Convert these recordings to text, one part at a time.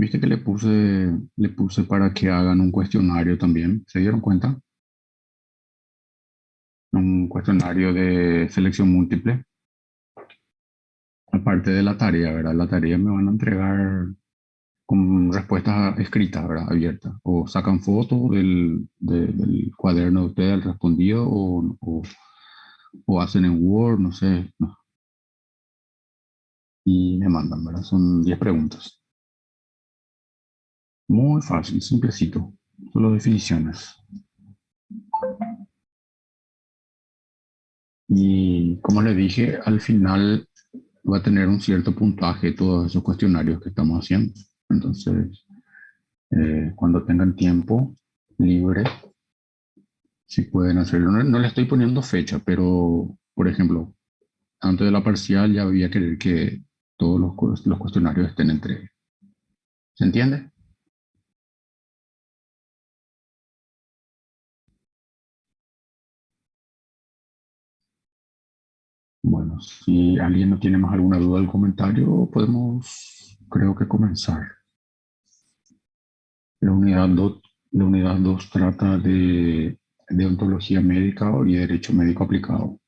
Viste que le puse para que hagan un cuestionario también. ¿Se dieron cuenta? Un cuestionario de selección múltiple. Aparte de la tarea, ¿verdad? La tarea me van a entregar con respuestas escritas, ¿verdad? Abiertas. O sacan fotos del cuaderno de ustedes al respondido o hacen en Word, no sé. No. Y me mandan, ¿verdad? Son 10 preguntas. Muy fácil, simplecito. Solo definiciones. Y como les dije, al final va a tener un cierto puntaje todos esos cuestionarios que estamos haciendo. Entonces, cuando tengan tiempo libre, si pueden hacerlo. No, no le estoy poniendo fecha, pero, por ejemplo, antes de la parcial ya voy a querer que todos los cuestionarios estén entre. ¿Se entiende? Bueno, si alguien no tiene más alguna duda del comentario, podemos, creo que comenzar. La unidad 2, la unidad 2 trata de ontología médica y derecho médico aplicado.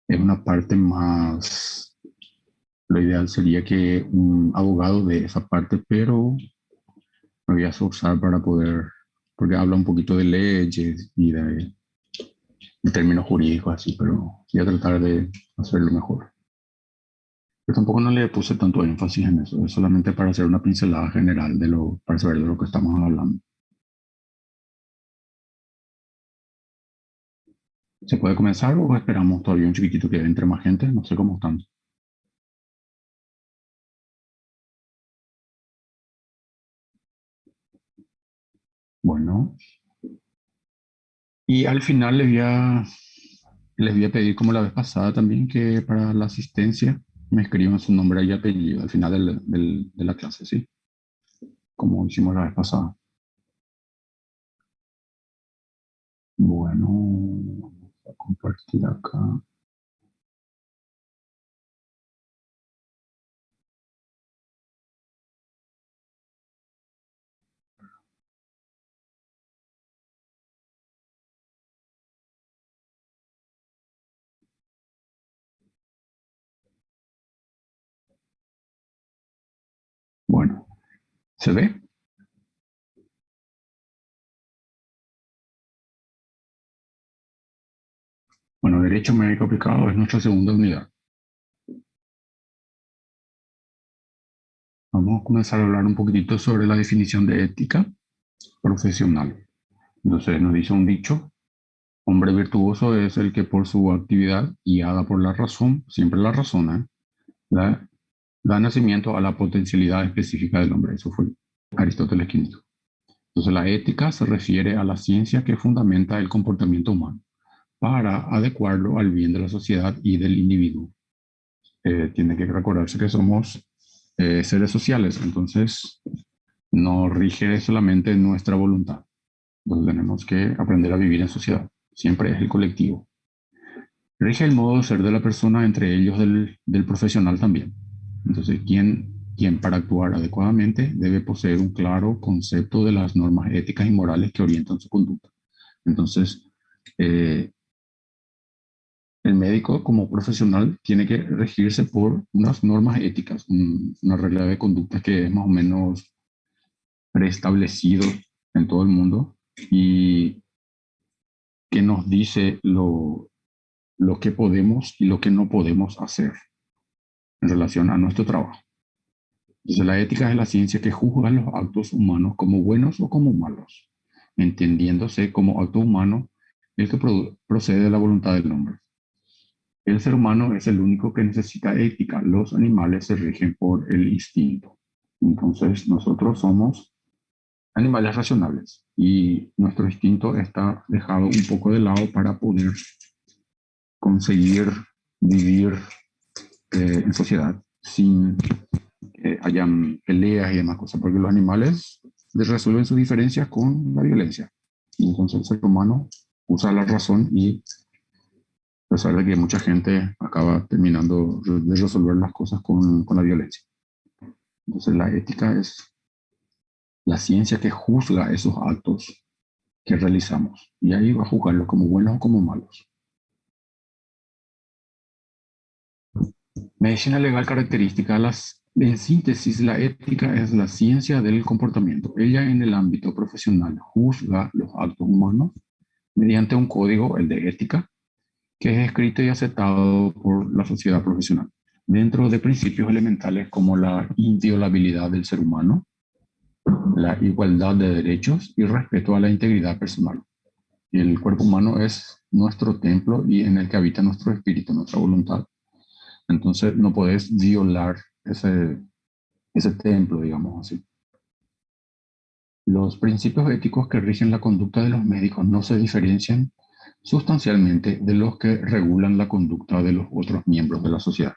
Es una parte más, lo ideal sería que un abogado de esa parte, pero me voy a esforzar para poder, porque habla un poquito de leyes y de términos jurídicos así, pero voy a tratar de hacerlo mejor. Pero tampoco no le puse tanto énfasis en eso, es solamente para hacer una pincelada general para saber de lo que estamos hablando. ¿Se puede comenzar o esperamos todavía un chiquitito que entre más gente? No sé cómo están. Bueno, y al final les voy a pedir, como la vez pasada también, que para la asistencia me escriban su nombre y apellido al final de la clase, ¿sí? Como hicimos la vez pasada. Bueno, vamos a compartir acá. Bueno, ¿se ve? Bueno, Derecho Médico Aplicado es nuestra segunda unidad. Vamos a comenzar a hablar un poquitito sobre la definición de ética profesional. Entonces nos dice un dicho: hombre virtuoso es el que por su actividad, guiada por la razón, siempre la razón, da, da nacimiento a la potencialidad específica del hombre. Eso fue Aristóteles V. Entonces la ética se refiere a la ciencia que fundamenta el comportamiento humano para adecuarlo al bien de la sociedad y del individuo. Tiene que recordarse que somos seres sociales, entonces no rige solamente nuestra voluntad. Entonces tenemos que aprender a vivir en sociedad. Siempre es el colectivo. Rige el modo de ser de la persona, entre ellos del profesional también. Entonces, quien para actuar adecuadamente debe poseer un claro concepto de las normas éticas y morales que orientan su conducta. Entonces, eh, el médico como profesional tiene que regirse por unas normas éticas, una regla de conducta que es más o menos preestablecido en todo el mundo y que nos dice lo que podemos y lo que no podemos hacer en relación a nuestro trabajo. Entonces, la ética es la ciencia que juzga los actos humanos como buenos o como malos, entendiéndose como acto humano el que procede de la voluntad del hombre. El ser humano es el único que necesita ética. Los animales se rigen por el instinto. Entonces, nosotros somos animales racionales y nuestro instinto está dejado un poco de lado para poder conseguir vivir en sociedad sin que hayan peleas y demás cosas, porque los animales resuelven sus diferencias con la violencia. Y entonces el ser humano usa la razón y a pesar de que mucha gente acaba terminando de resolver las cosas con la violencia. Entonces la ética es la ciencia que juzga esos actos que realizamos y ahí va a juzgarlos como buenos o como malos. Medicina legal característica. En síntesis, la ética es la ciencia del comportamiento. Ella en el ámbito profesional juzga los actos humanos mediante un código, el de ética, que es escrito y aceptado por la sociedad profesional, dentro de principios elementales como la inviolabilidad del ser humano, la igualdad de derechos y respeto a la integridad personal. El cuerpo humano es nuestro templo y en el que habita nuestro espíritu, nuestra voluntad. Entonces no puedes violar ese templo, digamos así. Los principios éticos que rigen la conducta de los médicos no se diferencian sustancialmente de los que regulan la conducta de los otros miembros de la sociedad.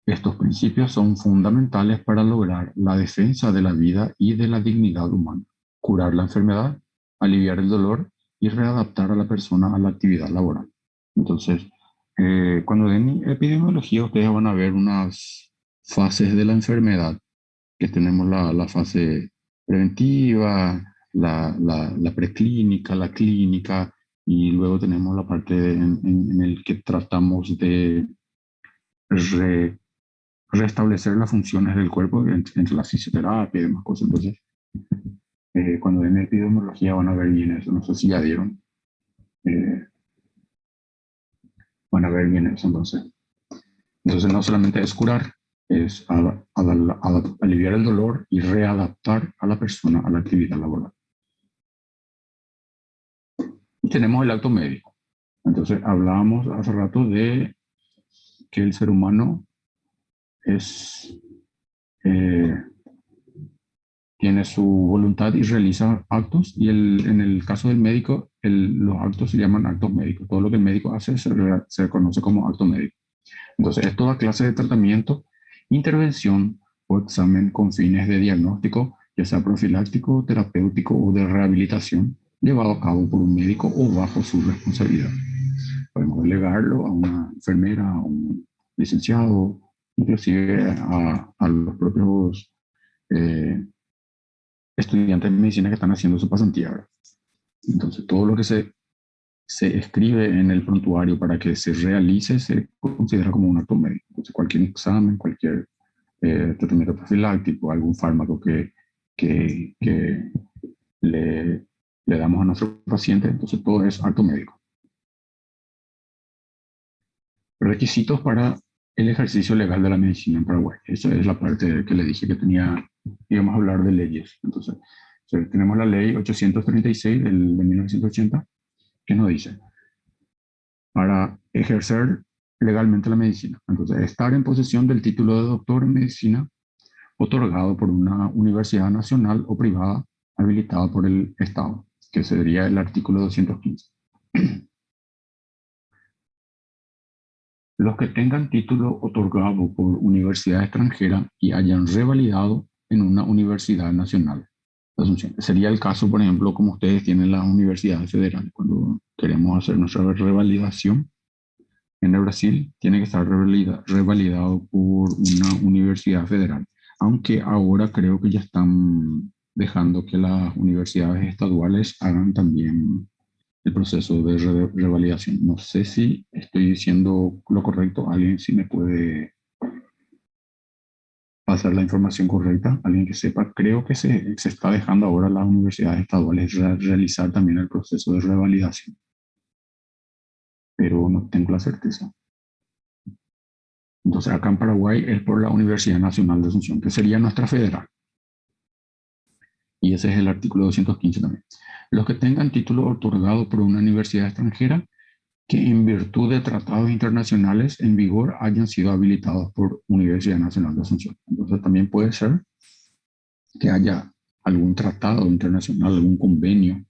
Estos principios son fundamentales para lograr la defensa de la vida y de la dignidad humana, curar la enfermedad, aliviar el dolor y readaptar a la persona a la actividad laboral. Entonces, cuando den epidemiología, ustedes van a ver unas fases de la enfermedad, que tenemos la fase preventiva, la preclínica, la clínica, y luego tenemos la parte en el que tratamos de re- restablecer las funciones del cuerpo entre la fisioterapia y demás cosas. Entonces, cuando den epidemiología van a ver bien eso. No sé si ya dieron. eh, Van a ver bien eso entonces. Entonces no solamente es curar, es aliviar el dolor y readaptar a la persona a la actividad laboral. Y tenemos el acto médico. Entonces hablábamos hace rato de que el ser humano es, eh, tiene su voluntad y realiza actos, y en el caso del médico, los actos se llaman actos médicos. Todo lo que el médico hace se conoce como acto médico. Entonces es toda clase de tratamiento, intervención o examen con fines de diagnóstico, ya sea profiláctico, terapéutico o de rehabilitación, llevado a cabo por un médico o bajo su responsabilidad. Podemos delegarlo a una enfermera, a un licenciado, inclusive a los propios eh, estudiantes de medicina que están haciendo su pasantía. Entonces, todo lo que se escribe en el prontuario para que se realice se considera como un acto médico. Entonces, cualquier examen, cualquier tratamiento profiláctico, algún fármaco que le damos a nuestro paciente, entonces todo es acto médico. Requisitos para el ejercicio legal de la medicina en Paraguay. Esa es la parte que le dije que íbamos a hablar de leyes. Entonces, tenemos la ley 836 de 1980, que nos dice, para ejercer legalmente la medicina. Entonces, estar en posesión del título de doctor en medicina otorgado por una universidad nacional o privada habilitada por el Estado, que sería el artículo 215. Los que tengan título otorgado por universidad extranjera y hayan revalidado en una universidad nacional. Sería el caso, por ejemplo, como ustedes tienen las universidades federales. Cuando queremos hacer nuestra revalidación en el Brasil, tiene que estar revalidado por una universidad federal. Aunque ahora creo que ya están dejando que las universidades estaduales hagan también el proceso de revalidación. No sé si estoy diciendo lo correcto. Alguien si me puede pasar la información correcta, alguien que sepa. Creo que se está dejando ahora las universidades estaduales realizar también el proceso de revalidación, pero no tengo la certeza. Entonces acá en Paraguay es por la Universidad Nacional de Asunción, que sería nuestra federal. Y ese es el artículo 215 también. Los que tengan título otorgado por una universidad extranjera que en virtud de tratados internacionales en vigor hayan sido habilitados por Universidad Nacional de Asunción. Entonces también puede ser que haya algún tratado internacional, algún convenio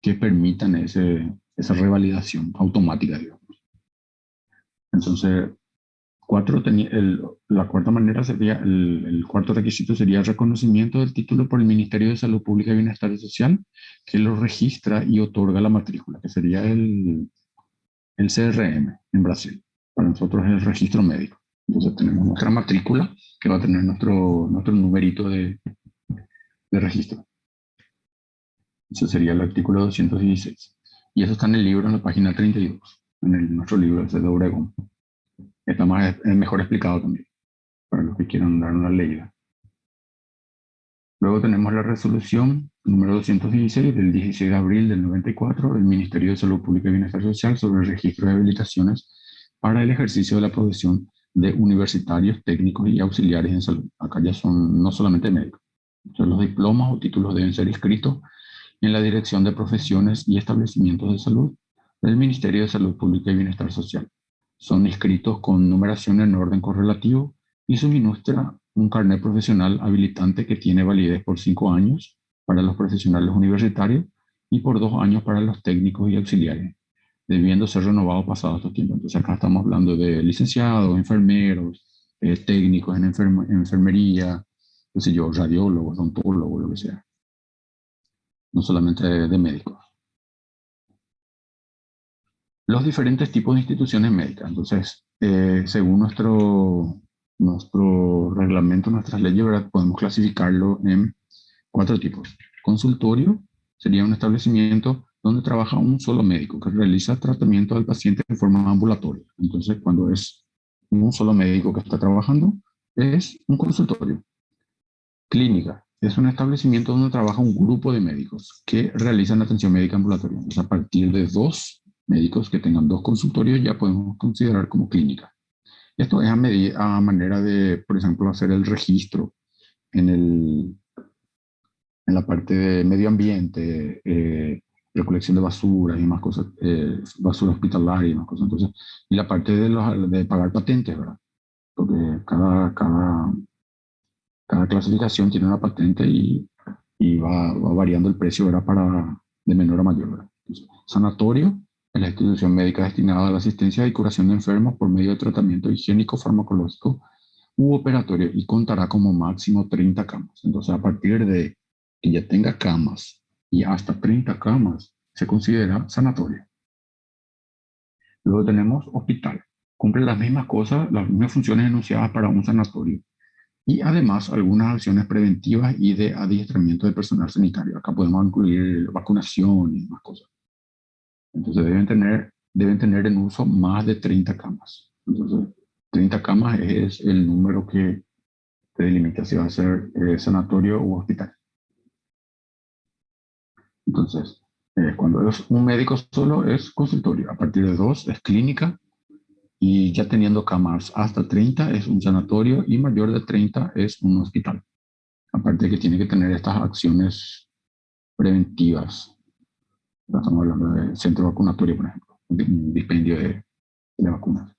que permitan esa revalidación automática, digamos. Entonces, la cuarta manera sería, el cuarto requisito sería el reconocimiento del título por el Ministerio de Salud Pública y Bienestar Social, que lo registra y otorga la matrícula, que sería el CRM en Brasil. Para nosotros es el registro médico. Entonces tenemos nuestra matrícula que va a tener nuestro numerito de registro. Ese sería el artículo 216. Y eso está en el libro, en la página 32, nuestro libro ese de Obregón. Está mejor explicado también, para los que quieran dar una leída. Luego tenemos la resolución número 216 del 16 de abril del 94 del Ministerio de Salud Pública y Bienestar Social sobre el registro de habilitaciones para el ejercicio de la profesión de universitarios, técnicos y auxiliares en salud. Acá ya son no solamente médicos. Entonces, los diplomas o títulos deben ser inscritos en la Dirección de Profesiones y Establecimientos de Salud del Ministerio de Salud Pública y Bienestar Social. Son inscritos con numeración en orden correlativo y suministra un carnet profesional habilitante que tiene validez por 5 años para los profesionales universitarios y por 2 años para los técnicos y auxiliares, debiendo ser renovado pasado estos tiempos. Entonces acá estamos hablando de licenciados, enfermeros, técnicos en enfermería, qué sé yo, radiólogos, odontólogos, lo que sea, no solamente de médicos. Los diferentes tipos de instituciones médicas. Entonces, según nuestro reglamento, nuestras leyes, ¿verdad? Podemos clasificarlo en 4 tipos. Consultorio sería un establecimiento donde trabaja un solo médico que realiza tratamiento al paciente de forma ambulatoria. Entonces, cuando es un solo médico que está trabajando, es un consultorio. Clínica es un establecimiento donde trabaja un grupo de médicos que realizan atención médica ambulatoria. Entonces, a partir de 2 médicos que tengan 2 consultorios ya podemos considerar como clínica. Esto es a manera de, por ejemplo, hacer el registro en, en la parte de medio ambiente, recolección de basura y más cosas, basura hospitalaria y más cosas. Entonces, y la parte de pagar patentes, ¿verdad? Porque cada clasificación tiene una patente y va variando el precio, ¿verdad? De menor a mayor, ¿verdad? Entonces, sanatorio es la institución médica destinada a la asistencia y curación de enfermos por medio de tratamiento higiénico, farmacológico u operatorio y contará como máximo 30 camas. Entonces, a partir de que ya tenga camas y hasta 30 camas, se considera sanatorio. Luego tenemos hospital. Cumple las mismas cosas, las mismas funciones enunciadas para un sanatorio y además algunas acciones preventivas y de adiestramiento de personal sanitario. Acá podemos incluir vacunación y más cosas. Entonces deben tener en uso más de 30 camas. Entonces, 30 camas es el número que te delimita si va a ser sanatorio u hospital. Entonces, cuando es un médico solo es consultorio, a partir de 2 es clínica y ya teniendo camas hasta 30 es un sanatorio y mayor de 30 es un hospital. Aparte de que tiene que tener estas acciones preventivas. Estamos hablando de centro vacunatorio, por ejemplo, un dispendio de vacunas.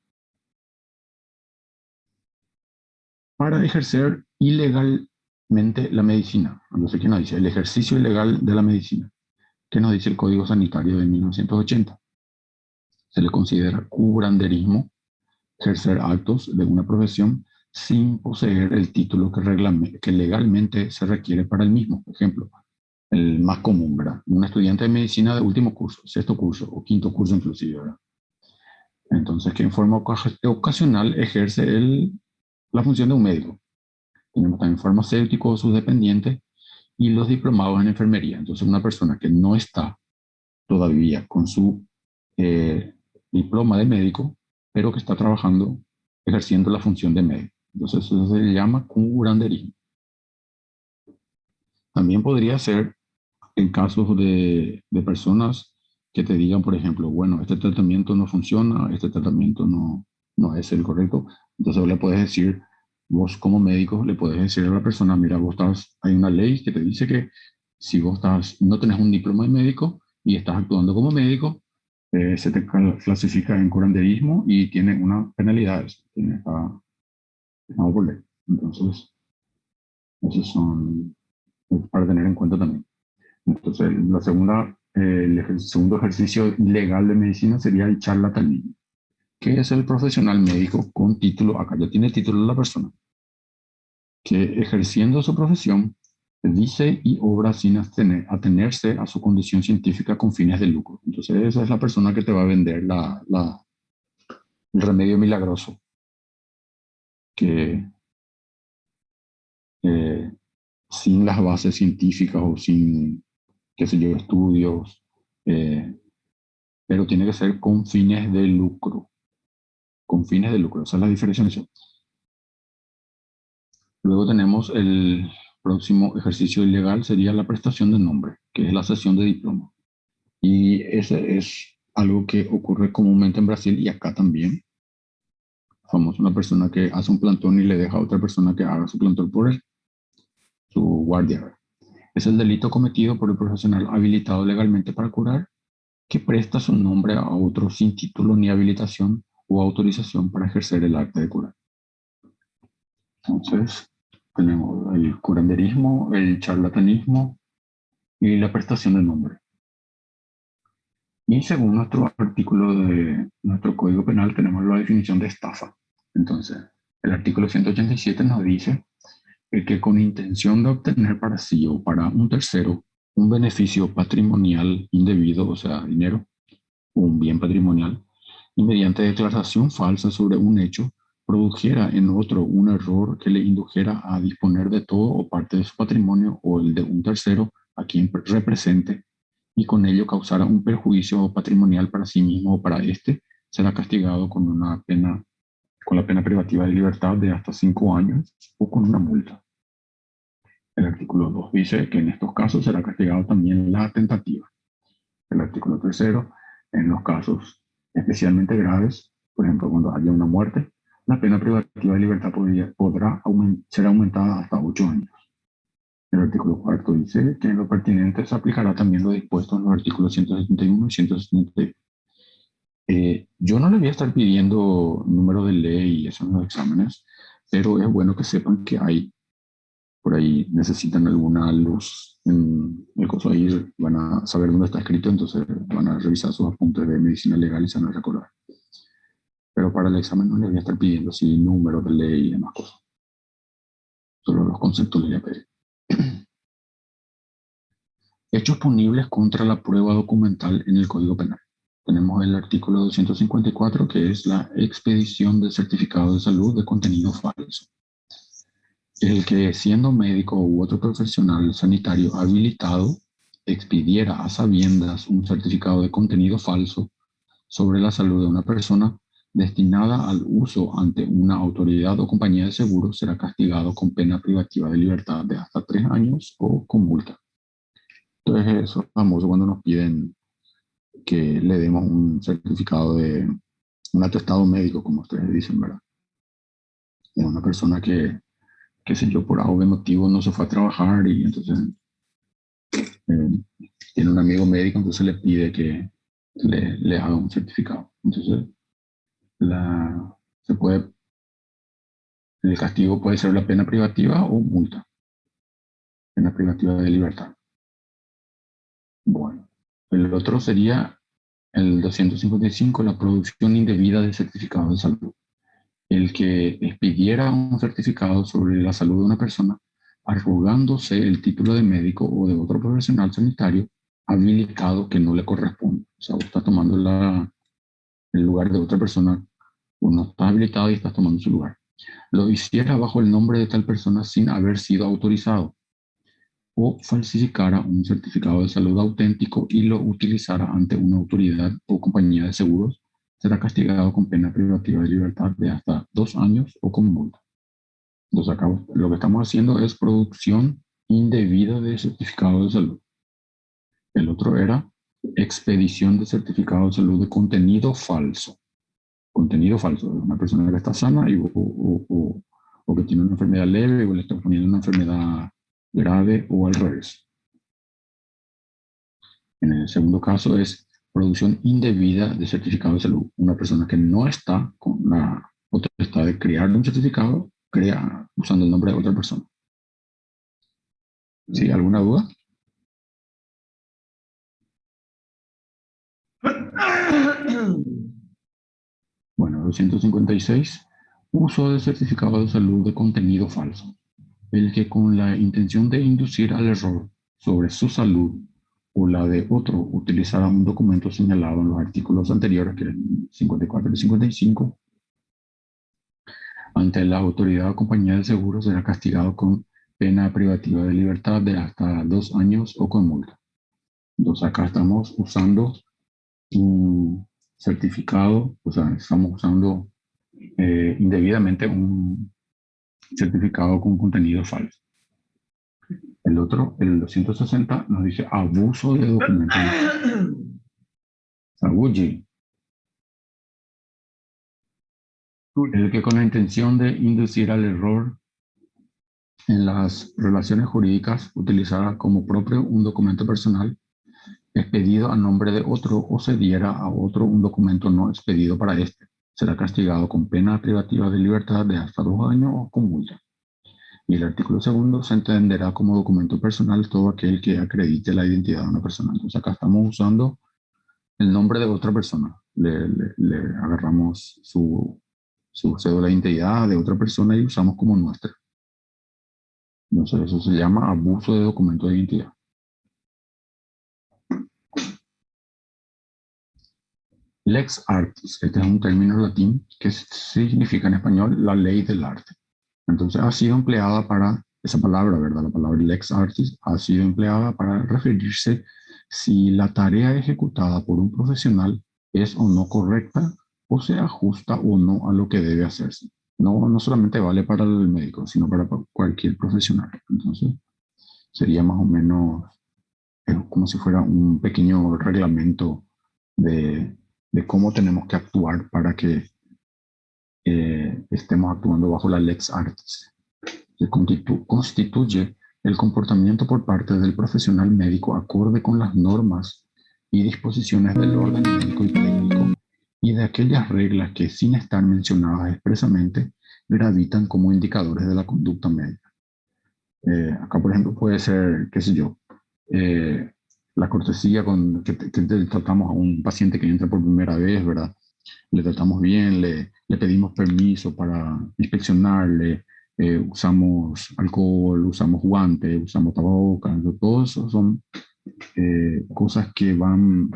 Para ejercer ilegalmente la medicina, no sé qué nos dice, el ejercicio ilegal de la medicina, que nos dice el Código Sanitario de 1980. Se le considera curanderismo ejercer actos de una profesión sin poseer el título que legalmente se requiere para el mismo. Por ejemplo, el más común, ¿verdad? Un estudiante de medicina de último curso, sexto curso o quinto curso inclusive, ¿verdad? Entonces, que en forma ocasional ejerce la función de un médico. Tenemos también farmacéuticos, sus dependientes y los diplomados en enfermería. Entonces, una persona que no está todavía con su diploma de médico, pero que está trabajando, ejerciendo la función de médico. Entonces, eso se llama curanderismo. También podría ser en casos de personas que te digan, por ejemplo, bueno, este tratamiento no funciona, este tratamiento no es el correcto. Entonces le puedes decir, vos como médico, le puedes decir a la persona, mira, hay una ley que te dice que si vos no tenés un diploma de médico y estás actuando como médico, se te clasifica en curanderismo y tiene unas penalidades, por ley. Entonces, esos son para tener en cuenta también. Entonces, el segundo ejercicio legal de medicina sería el charlatanismo, que es el profesional médico con título, acá ya tiene título la persona, que ejerciendo su profesión dice y obra sin atenerse a su condición científica con fines de lucro. Entonces, esa es la persona que te va a vender el remedio milagroso. que eh, sin las bases científicas o sin, qué sé yo, estudios, eh, pero tiene que ser con fines de lucro, con fines de lucro, esa es la diferenciación. Luego tenemos el próximo ejercicio ilegal, sería la prestación de nombre, que es la cesión de diploma. Y ese es algo que ocurre comúnmente en Brasil y acá también. Somos una persona que hace un plantón y le deja a otra persona que haga su plantón por él, su guardia. Es el delito cometido por el profesional habilitado legalmente para curar que presta su nombre a otro sin título ni habilitación o autorización para ejercer el arte de curar. Entonces, tenemos el curanderismo, el charlatanismo y la prestación de nombre. Y según nuestro artículo de nuestro Código Penal, tenemos la definición de estafa. Entonces, el artículo 187 nos dice que con intención de obtener para sí o para un tercero un beneficio patrimonial indebido, o sea, dinero, o un bien patrimonial, y mediante declaración falsa sobre un hecho, produjera en otro un error que le indujera a disponer de todo o parte de su patrimonio o el de un tercero a quien represente, y con ello causara un perjuicio patrimonial para sí mismo o para éste, será castigado con una pena, con la pena privativa de libertad de hasta 5 años o con una multa. El artículo 2 dice que en estos casos será castigado también la tentativa. El artículo 3, en los casos especialmente graves, por ejemplo, cuando haya una muerte, la pena privativa de libertad podrá ser aumentada hasta 8 años. El artículo 4 dice que en lo pertinente se aplicará también lo dispuesto en los artículos 171 y 172. Yo no le voy a estar pidiendo número de ley y eso en los exámenes, pero es bueno que sepan que hay, por ahí necesitan alguna luz en el coso ahí, van a saber dónde está escrito, entonces van a revisar sus apuntes de medicina legal y se van a recordar. Pero para el examen no les voy a estar pidiendo así número de ley y demás cosas. Solo los conceptos les voy a pedir. Hechos punibles contra la prueba documental en el Código Penal. Tenemos el artículo 254, que es la expedición de certificado de salud de contenido falso. El que, siendo médico u otro profesional sanitario habilitado, expidiera a sabiendas un certificado de contenido falso sobre la salud de una persona destinada al uso ante una autoridad o compañía de seguros, será castigado con pena privativa de libertad de hasta 3 años o con multa. Entonces, eso es famoso cuando nos piden que le demos un certificado de un atestado médico, como ustedes dicen, ¿verdad? De una persona que, qué sé yo, por algún motivo no se fue a trabajar y entonces tiene un amigo médico, entonces le pide que le haga un certificado. Entonces, se puede, el castigo puede ser la pena privativa o multa, pena privativa de libertad. Bueno, el otro sería el 255, la producción indebida de certificados de salud. El que expidiera un certificado sobre la salud de una persona, arrogándose el título de médico o de otro profesional sanitario habilitado que no le corresponde. O sea, vos estás tomando el lugar de otra persona, uno está habilitado y estás tomando su lugar. Lo hiciera bajo el nombre de tal persona sin haber sido autorizado, o falsificara un certificado de salud auténtico y lo utilizara ante una autoridad o compañía de seguros, será castigado con pena privativa de libertad de hasta 2 años o con multa. Entonces acá lo que estamos haciendo es producción indebida de certificado de salud. El otro era expedición de certificado de salud de contenido falso. Contenido falso de una persona que está sana o que tiene una enfermedad leve o le está poniendo una enfermedad grave o al revés. En el segundo caso es producción indebida de certificado de salud. Una persona que no está con la potestad de crear un certificado, crea usando el nombre de otra persona. ¿Sí? ¿Alguna duda? Bueno, 256. Uso de certificado de salud de contenido falso. El que con la intención de inducir al error sobre su salud o la de otro utilizara un documento señalado en los artículos anteriores, que es 54 y 55, ante la autoridad o compañía de seguro será castigado con pena privativa de libertad de hasta 2 años o con multa. Entonces acá estamos usando un certificado, o sea, estamos usando indebidamente un certificado con contenido falso. El otro, el 260, nos dice abuso de documentos. Abuji, el que con la intención de inducir al error en las relaciones jurídicas utilizara como propio un documento personal expedido a nombre de otro o cediera a otro un documento no expedido para este, será castigado con pena privativa de libertad de hasta 2 años o con multa. Y el artículo segundo se entenderá como documento personal todo aquel que acredite la identidad de una persona. Entonces acá estamos usando el nombre de otra persona. Le agarramos su cédula de identidad de otra persona y usamos como nuestra. Entonces eso se llama abuso de documento de identidad. Lex artis, este es un término latín que significa en español la ley del arte. Entonces ha sido empleada para, esa palabra, ¿verdad? La palabra lex artis ha sido empleada para referirse si la tarea ejecutada por un profesional es o no correcta o se ajusta o no a lo que debe hacerse. No solamente vale para el médico, sino para cualquier profesional. Entonces sería más o menos como si fuera un pequeño reglamento de, de cómo tenemos que actuar para que estemos actuando bajo la lex artis, que constituye el comportamiento por parte del profesional médico acorde con las normas y disposiciones del orden médico y técnico y de aquellas reglas que, sin estar mencionadas expresamente, gravitan como indicadores de la conducta médica. Acá, por ejemplo, puede ser, qué sé yo, eh, la cortesía que tratamos a un paciente que entra por primera vez, ¿verdad? Le tratamos bien, le pedimos permiso para inspeccionarle, usamos alcohol, usamos guantes, usamos tapabocas, todo eso son cosas que van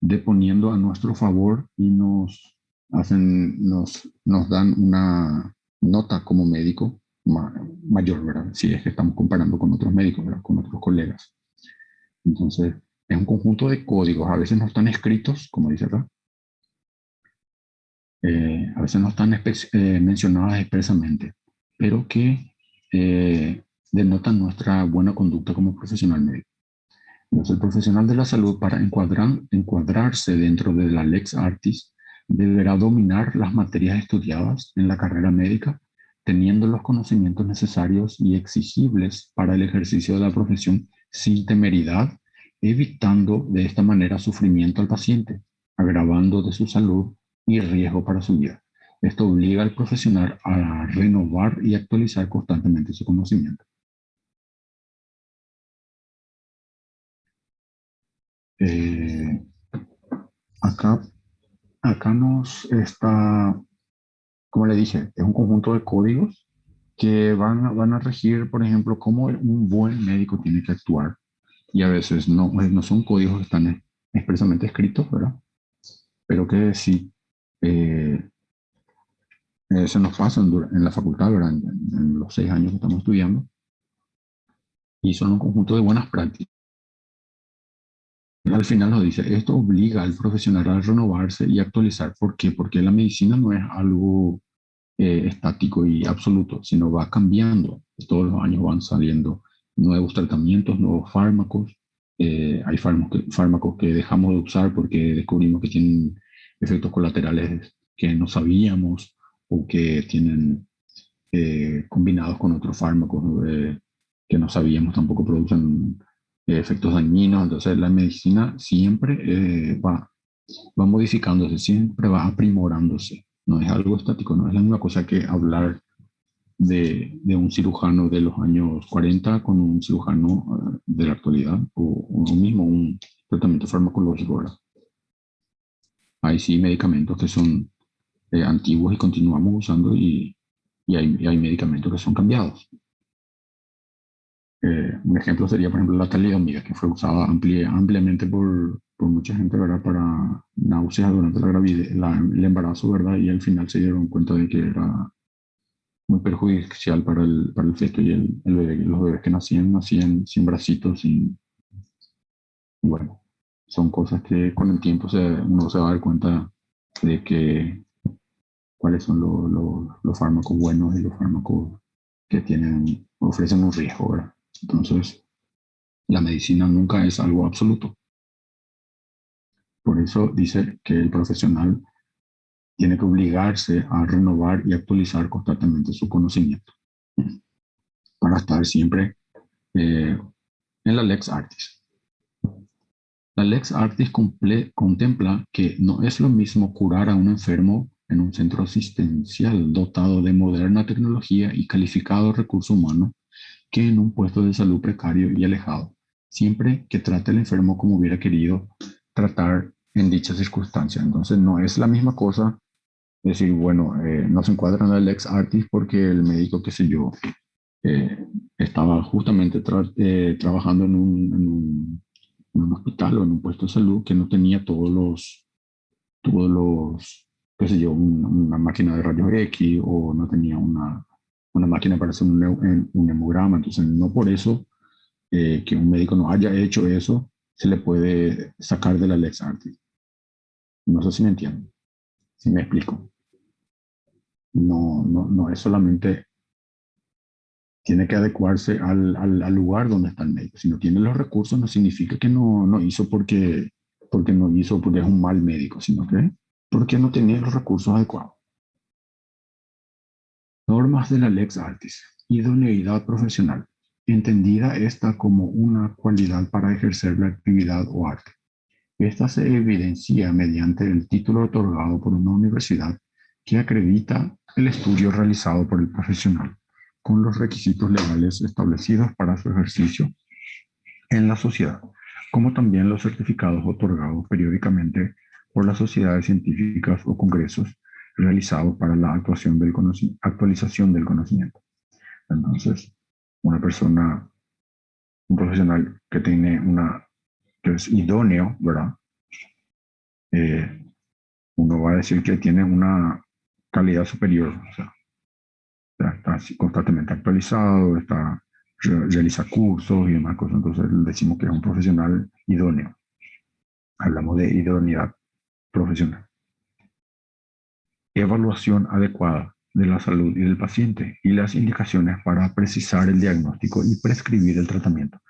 deponiendo a nuestro favor y nos dan una nota como médico mayor, ¿verdad? Si es que estamos comparando con otros médicos, ¿verdad? Con otros colegas. Entonces, es un conjunto de códigos, a veces no están escritos, como dice acá, a veces no están mencionadas expresamente, pero que denotan nuestra buena conducta como profesional médico. Entonces, el profesional de la salud, para encuadrarse dentro de la lex artis, deberá dominar las materias estudiadas en la carrera médica, teniendo los conocimientos necesarios y exigibles para el ejercicio de la profesión sin temeridad, evitando de esta manera sufrimiento al paciente, agravando de su salud y riesgo para su vida. Esto obliga al profesional a renovar y actualizar constantemente su conocimiento. Eh, acá, acá nos está, como le dije, es un conjunto de códigos que van a regir, por ejemplo, cómo un buen médico tiene que actuar. Y a veces no son códigos que están expresamente escritos, ¿verdad? Pero que sí eh, se nos pasan en la facultad, ¿verdad? En los 6 años que estamos estudiando. Y son un conjunto de buenas prácticas. Al final nos dice, esto obliga al profesional a renovarse y actualizar. ¿Por qué? Porque la medicina no es algo estático y absoluto, sino va cambiando. Todos los años van saliendo nuevos tratamientos, nuevos fármacos. Hay fármacos que dejamos de usar porque descubrimos que tienen efectos colaterales que no sabíamos o que tienen combinados con otros fármacos que no sabíamos tampoco producen efectos dañinos. Entonces la medicina siempre va modificándose, siempre va aprimorándose. No es algo estático, no es la misma cosa que hablar de un cirujano de los años 40 con un cirujano de la actualidad o mismo un tratamiento farmacológico, ¿verdad? Hay sí medicamentos que son antiguos y continuamos usando y hay medicamentos que son cambiados. Un ejemplo sería, por ejemplo, la talidomida, que fue usada ampliamente por mucha gente, ¿verdad? Para náuseas durante la gravidez, el embarazo, ¿verdad? Y al final se dieron cuenta de que era muy perjudicial para el feto y el bebé. Los bebés que nacían sin bracitos, y bueno, son cosas que con el tiempo uno se va a dar cuenta de que cuáles son los fármacos buenos y los fármacos que ofrecen un riesgo, ¿verdad? Entonces, la medicina nunca es algo absoluto. Por eso dice que el profesional tiene que obligarse a renovar y actualizar constantemente su conocimiento para estar siempre en la Lex Artis. La Lex Artis contempla que no es lo mismo curar a un enfermo en un centro asistencial dotado de moderna tecnología y calificado recurso humano que en un puesto de salud precario y alejado, siempre que trate al enfermo como hubiera querido tratar en dichas circunstancias. Entonces no es la misma cosa decir, bueno, no se encuadra en la Lex Artis porque el médico, qué sé yo, eh, estaba justamente trabajando en un hospital o en un puesto de salud que no tenía todos los, qué sé yo, una máquina de rayos X o no tenía una máquina para hacer un hemograma. Entonces, no por eso que un médico no haya hecho eso, se le puede sacar de la Lex Artis. No sé si me entienden, si me explico. No es solamente, tiene que adecuarse al lugar donde está el médico. Si no tiene los recursos, no significa que no hizo porque no hizo porque es un mal médico, sino que porque no tenía los recursos adecuados. Normas de la Lex Artis. Idoneidad profesional. Entendida esta como una cualidad para ejercer la actividad o arte. Esta se evidencia mediante el título otorgado por una universidad que acredita el estudio realizado por el profesional, con los requisitos legales establecidos para su ejercicio en la sociedad, como también los certificados otorgados periódicamente por las sociedades científicas o congresos realizados para la actualización del conocimiento. Entonces, una persona, un profesional que es idóneo, ¿verdad? Eh, Uno va a decir que tiene una calidad superior, o sea, está constantemente actualizado, realiza cursos y demás cosas, entonces decimos que es un profesional idóneo. Hablamos de idoneidad profesional. Evaluación adecuada de la salud y del paciente y las indicaciones para precisar el diagnóstico y prescribir el tratamiento.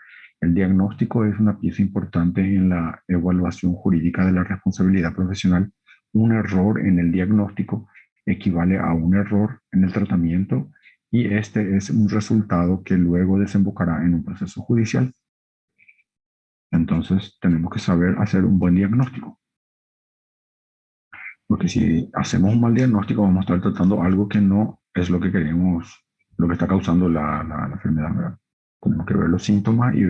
El diagnóstico es una pieza importante en la evaluación jurídica de la responsabilidad profesional. Un error en el diagnóstico equivale a un error en el tratamiento y este es un resultado que luego desembocará en un proceso judicial. Entonces tenemos que saber hacer un buen diagnóstico. Porque si hacemos un mal diagnóstico, vamos a estar tratando algo que no es lo que queremos, lo que está causando la enfermedad, ¿verdad? Tenemos que ver los síntomas y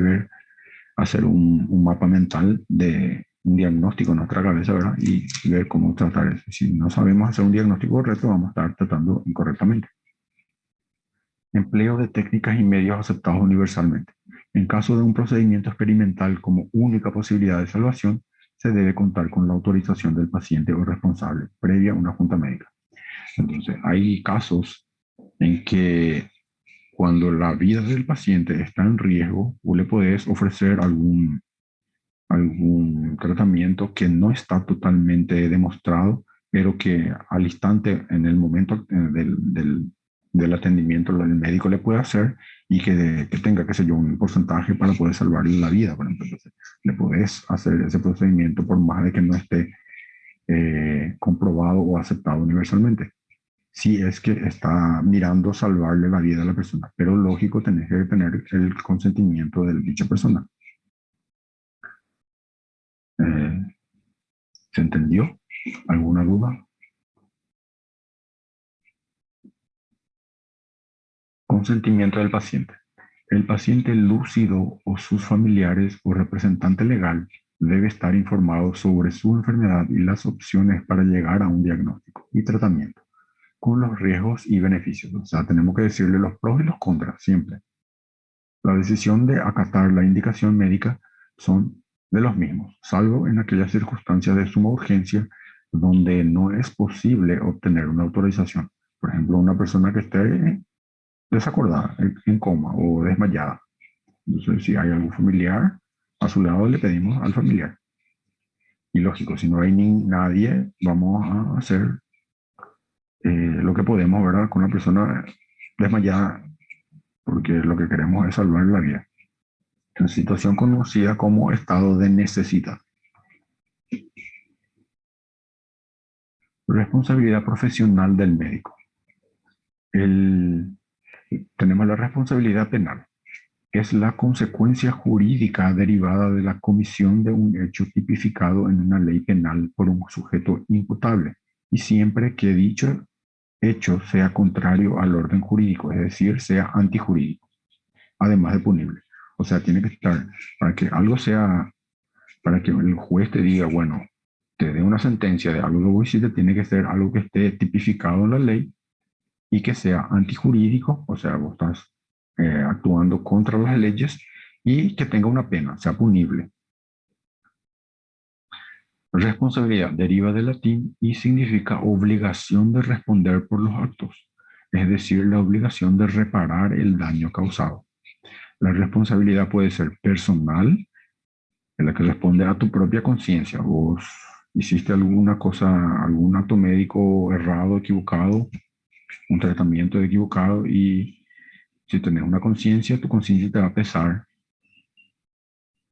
hacer un mapa mental de un diagnóstico en nuestra cabeza, ¿verdad? Y ver cómo tratar eso. Si no sabemos hacer un diagnóstico correcto, vamos a estar tratando incorrectamente. Empleo de técnicas y medios aceptados universalmente. En caso de un procedimiento experimental como única posibilidad de salvación, se debe contar con la autorización del paciente o responsable previa a una junta médica. Entonces, hay casos en que cuando la vida del paciente está en riesgo, tú le puedes ofrecer algún tratamiento que no está totalmente demostrado, pero que al instante, en el momento del atendimiento, el médico le puede hacer y que tenga, qué sé yo, un porcentaje para poder salvarle la vida. Por ejemplo, entonces, le puedes hacer ese procedimiento por más de que no esté comprobado o aceptado universalmente. Si es que está mirando salvarle la vida a la persona, pero lógico, tenés que tener el consentimiento de dicha persona. Eh, ¿Se entendió? ¿Alguna duda? Consentimiento del paciente. El paciente lúcido o sus familiares o representante legal debe estar informado sobre su enfermedad y las opciones para llegar a un diagnóstico y tratamiento, con los riesgos y beneficios. O sea, tenemos que decirle los pros y los contras siempre. La decisión de acatar la indicación médica son de los mismos, salvo en aquellas circunstancias de suma urgencia donde no es posible obtener una autorización. Por ejemplo, una persona que esté desacordada, en coma o desmayada. Entonces, si hay algún familiar a su lado, le pedimos al familiar. Y lógico, si no hay nadie, vamos a hacer lo que podemos, ¿verdad? Con la persona desmayada, porque lo que queremos es salvar la vida. En situación conocida como estado de necesidad. Responsabilidad profesional del médico. El, tenemos la responsabilidad penal, que es la consecuencia jurídica derivada de la comisión de un hecho tipificado en una ley penal por un sujeto imputable, y siempre que dicho hecho sea contrario al orden jurídico, es decir, sea antijurídico, además de punible. O sea, tiene que estar, para que algo sea, para que el juez te diga, bueno, te dé una sentencia de algo que vos hiciste, tiene que ser algo que esté tipificado en la ley y que sea antijurídico, o sea, vos estás actuando contra las leyes y que tenga una pena, sea punible. Responsabilidad deriva del latín y significa obligación de responder por los actos, es decir, la obligación de reparar el daño causado. La responsabilidad puede ser personal, en la que responde a tu propia conciencia. Vos hiciste alguna cosa, algún acto médico errado, equivocado, un tratamiento equivocado y si tenés una conciencia, tu conciencia te va a pesar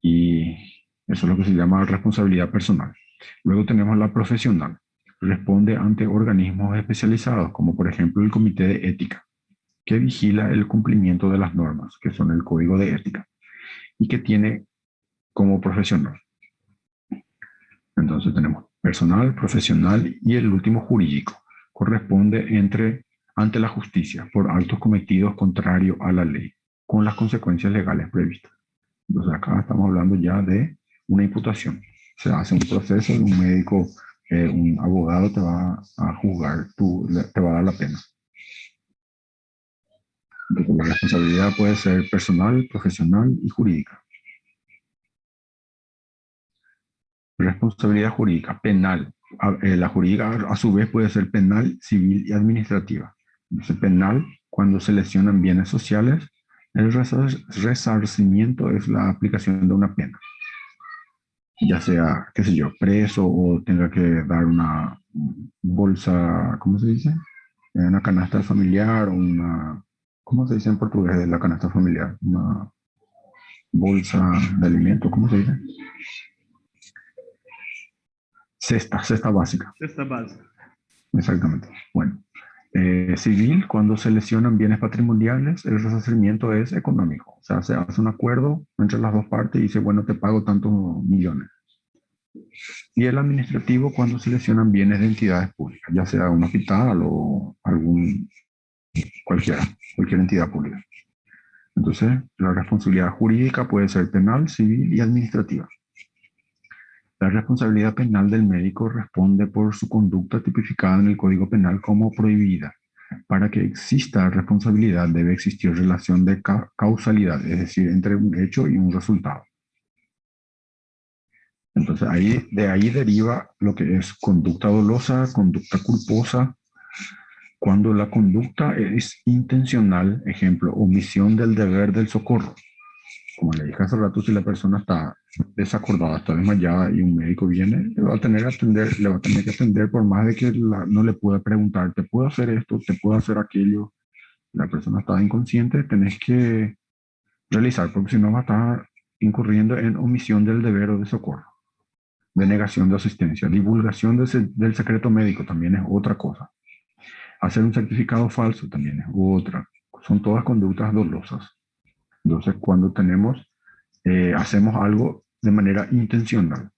y eso es lo que se llama responsabilidad personal. Luego tenemos la profesional. Responde ante organismos especializados, como por ejemplo el Comité de Ética, que vigila el cumplimiento de las normas, que son el Código de Ética, y que tiene como profesional. Entonces tenemos personal, profesional y el último jurídico. Corresponde ante la justicia por actos cometidos contrario a la ley, con las consecuencias legales previstas. Entonces acá estamos hablando ya de una imputación. Se hace un proceso y un médico, un abogado te va a juzgar, te va a dar la pena. Entonces, la responsabilidad puede ser personal, profesional y jurídica. Responsabilidad jurídica, penal. La jurídica a su vez puede ser penal, civil y administrativa. Entonces, penal, cuando se lesionan bienes sociales, el resarcimiento es la aplicación de una pena, ya sea, qué sé yo, preso o tenga que dar una bolsa, ¿cómo se dice? Una canasta familiar o una, ¿cómo se dice en portugués la canasta familiar? Una bolsa de alimentos, ¿cómo se dice? Cesta básica. Cesta básica. Exactamente. Bueno, civil, cuando se lesionan bienes patrimoniales, el resarcimiento es económico. O sea, se hace un acuerdo entre las dos partes y dice, bueno, te pago tantos millones. Y el administrativo, cuando se lesionan bienes de entidades públicas, ya sea un hospital o cualquier entidad pública. Entonces, la responsabilidad jurídica puede ser penal, civil y administrativa. La responsabilidad penal del médico responde por su conducta tipificada en el Código Penal como prohibida. Para que exista responsabilidad debe existir relación de causalidad, es decir, entre un hecho y un resultado. Entonces, de ahí deriva lo que es conducta dolosa, conducta culposa. Cuando la conducta es intencional, ejemplo, omisión del deber del socorro. Como le dije hace rato, si la persona está desacordada, está desmayada y un médico viene, le va a tener que atender por más de que no le pueda preguntar, ¿te puedo hacer esto? ¿Te puedo hacer aquello? La persona está inconsciente, tenés que realizar, porque si no va a estar incurriendo en omisión del deber o de socorro, denegación de asistencia, divulgación del secreto médico también es otra cosa. Hacer un certificado falso también es otra. Son todas conductas dolosas. Entonces, cuando hacemos algo de manera intencional.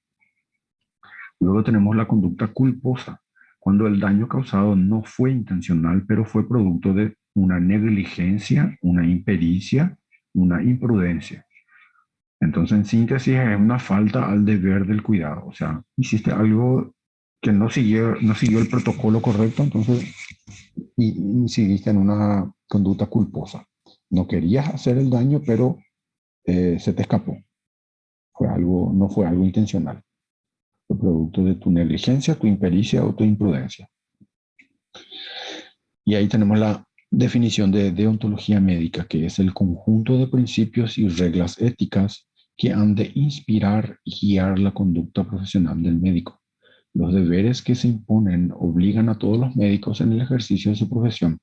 Luego tenemos la conducta culposa, cuando el daño causado no fue intencional, pero fue producto de una negligencia, una impericia, una imprudencia. Entonces, en síntesis, es una falta al deber del cuidado. O sea, hiciste algo que no siguió el protocolo correcto, entonces incidiste en una conducta culposa. No querías hacer el daño, pero se te escapó. No fue algo intencional. Fue producto de tu negligencia, tu impericia o tu imprudencia. Y ahí tenemos la definición de deontología médica, que es el conjunto de principios y reglas éticas que han de inspirar y guiar la conducta profesional del médico. Los deberes que se imponen obligan a todos los médicos en el ejercicio de su profesión,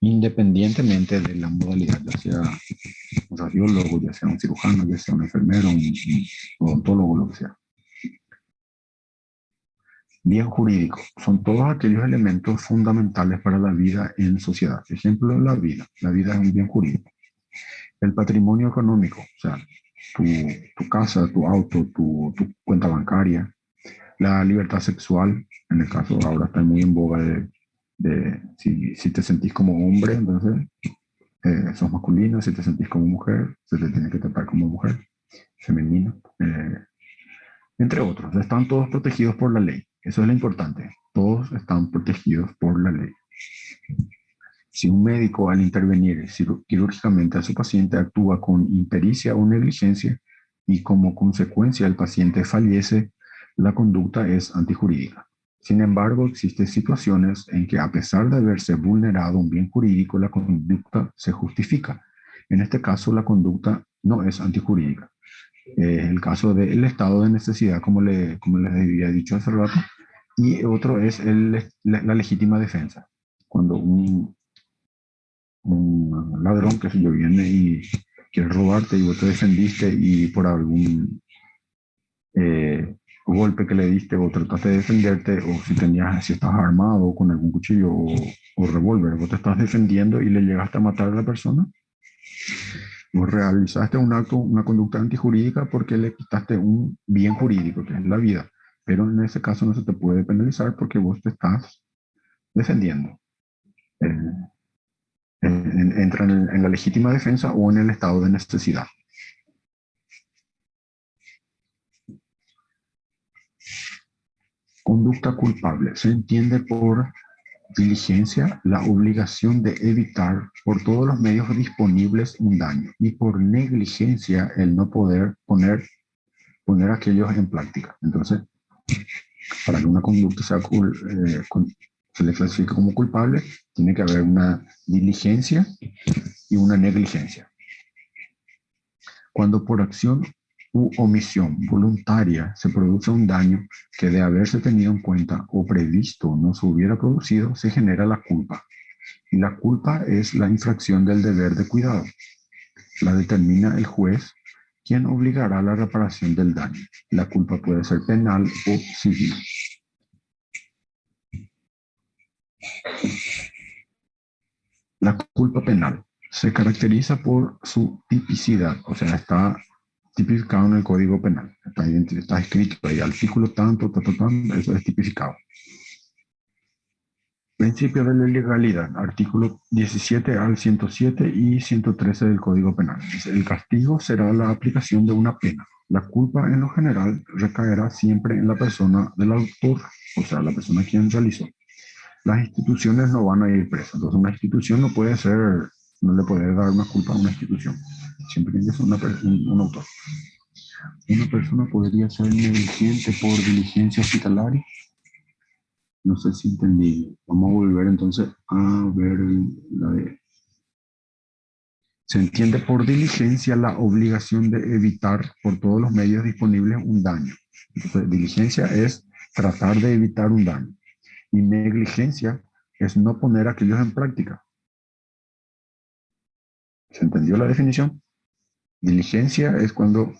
independientemente de la modalidad, ya sea un radiólogo, ya sea un cirujano, ya sea un enfermero, un odontólogo, lo que sea. Bien jurídico. Son todos aquellos elementos fundamentales para la vida en sociedad. Ejemplo, la vida. La vida es un bien jurídico. El patrimonio económico, o sea, tu casa, tu auto, tu cuenta bancaria. La libertad sexual, en el caso ahora está muy en boga de si te sentís como hombre, entonces sos masculino, si te sentís como mujer, se te tiene que tratar como mujer, femenino. Entre otros, están todos protegidos por la ley. Eso es lo importante. Todos están protegidos por la ley. Si un médico al intervenir quirúrgicamente a su paciente actúa con impericia o negligencia y como consecuencia el paciente fallece, la conducta es antijurídica. Sin embargo, existen situaciones en que a pesar de haberse vulnerado un bien jurídico, la conducta se justifica. En este caso, la conducta no es antijurídica. El caso del estado de necesidad, como les había dicho hace rato, y otro es la legítima defensa. Cuando un ladrón, que sé yo, viene y quiere robarte y vos te defendiste y por algún golpe que le diste o trataste de defenderte, o si estás armado con algún cuchillo o revólver, vos te estás defendiendo y le llegaste a matar a la persona, vos realizaste un acto, una conducta antijurídica porque le quitaste un bien jurídico, que es la vida. Pero en ese caso no se te puede penalizar porque vos te estás defendiendo. Eh, entra en la legítima defensa o en el estado de necesidad. Conducta culpable. Se entiende por diligencia la obligación de evitar por todos los medios disponibles un daño y por negligencia el no poder poner aquellos en práctica. Entonces, para que una conducta se le clasifique como culpable, tiene que haber una diligencia y una negligencia. Cuando por acción u omisión voluntaria se produce un daño que de haberse tenido en cuenta o previsto no se hubiera producido, se genera la culpa. Y la culpa es la infracción del deber de cuidado. La determina el juez, quien obligará a la reparación del daño. La culpa puede ser penal o civil. La culpa penal se caracteriza por su tipicidad, o sea, está tipificado en el Código Penal. Está escrito ahí, artículo tanto, eso es tipificado. Principio de la legalidad, artículo 17 al 107 y 113 del Código Penal. El castigo será la aplicación de una pena. La culpa en lo general recaerá siempre en la persona del autor, o sea, la persona quien realizó. Las instituciones no van a ir presas. Entonces, una institución no le puede dar una culpa a una institución. Siempre tiene que ser un autor. Una persona podría ser negligente por diligencia hospitalaria. No sé si entendí. Vamos a volver entonces a ver la de... Se entiende por diligencia la obligación de evitar por todos los medios disponibles un daño. Entonces, diligencia es tratar de evitar un daño. Y negligencia es no poner aquellos en práctica. ¿Se entendió la definición? Diligencia es cuando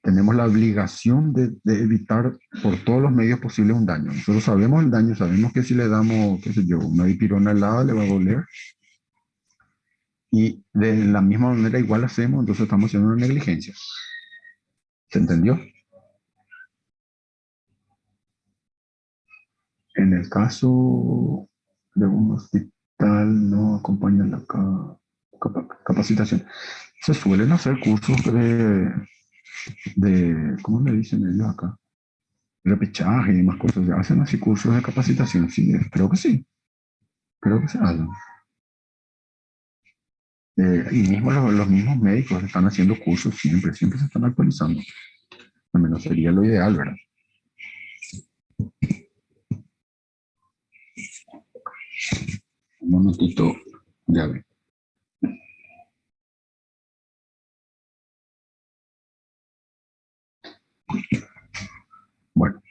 tenemos la obligación de evitar por todos los medios posibles un daño. Nosotros sabemos el daño, sabemos que si le damos, qué sé yo, una dipirona helada le va a doler. Y de la misma manera igual hacemos, entonces estamos haciendo una negligencia. ¿Se entendió? En el caso de un hospital no acompaña la capacitación. Se suelen hacer cursos ¿cómo le dicen ellos acá? Repechaje y demás cosas. Hacen así cursos de capacitación. Sí, creo que sí. Creo que se hacen. Y mismo los mismos médicos están haciendo cursos siempre, siempre se están actualizando. Al menos sería lo ideal, ¿verdad? Un momentito, ya ve. Bueno,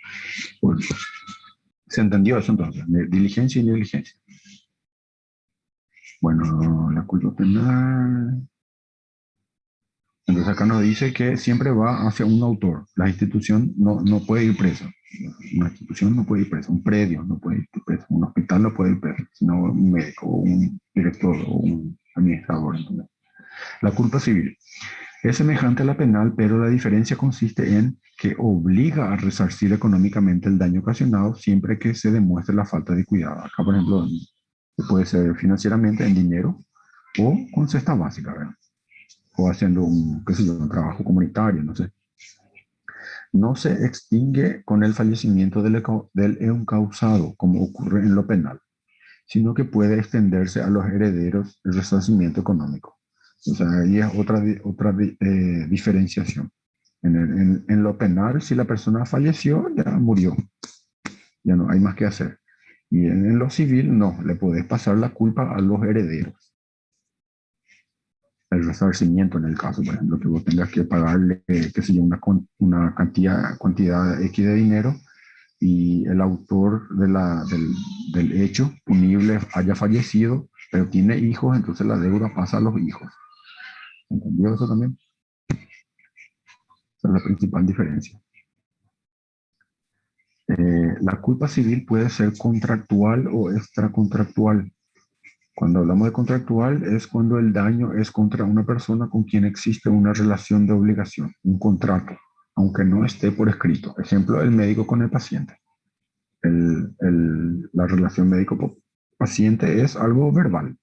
pues, ¿se entendió eso entonces? Diligencia y negligencia. Bueno, la culpa penal. Entonces acá nos dice que siempre va hacia un autor. La institución no puede ir presa. Una institución no puede ir presa. Un predio no puede ir preso. Un hospital no puede ir preso, sino un médico o un director o un administrador. Entonces, la culpa civil es semejante a la penal, pero la diferencia consiste en que obliga a resarcir económicamente el daño ocasionado siempre que se demuestre la falta de cuidado. Acá, por ejemplo, puede ser financieramente en dinero o con cesta básica, ¿verdad? O haciendo un, qué sé yo, un trabajo comunitario, no sé. No se extingue con el fallecimiento del encausado, como ocurre en lo penal, sino que puede extenderse a los herederos el resarcimiento económico. O sea, ahí es otra diferenciación. En lo penal, si la persona falleció, ya murió, ya no hay más que hacer. Y en lo civil, no, le podés pasar la culpa a los herederos. El resarcimiento en el caso, por ejemplo, que vos tengas que pagarle, qué sé yo, una cantidad X de dinero y el autor del hecho punible haya fallecido, pero tiene hijos, entonces la deuda pasa a los hijos. ¿Entendió eso también? Esa es la principal diferencia. La culpa civil puede ser contractual o extracontractual. Cuando hablamos de contractual es cuando el daño es contra una persona con quien existe una relación de obligación, un contrato, aunque no esté por escrito. Ejemplo, el médico con el paciente. La relación médico-paciente es algo verbal.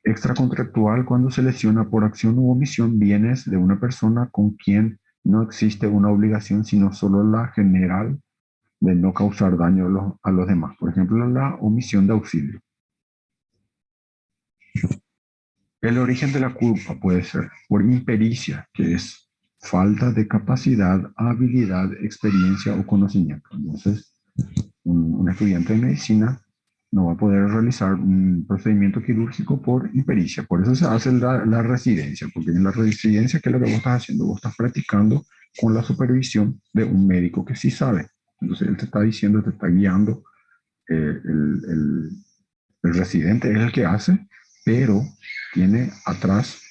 Extracontractual cuando se lesiona por acción u omisión bienes de una persona con quien no existe una obligación, sino solo la general de no causar daño a los demás. Por ejemplo, la omisión de auxilio. El origen de la culpa puede ser por impericia, que es falta de capacidad, habilidad, experiencia o conocimiento. Entonces, un estudiante de medicina no va a poder realizar un procedimiento quirúrgico por impericia. Por eso se hace la residencia, porque en la residencia, ¿qué es lo que vos estás haciendo? Vos estás practicando con la supervisión de un médico que sí sabe. Entonces, él te está diciendo, te está guiando. El residente es el que hace, pero tiene atrás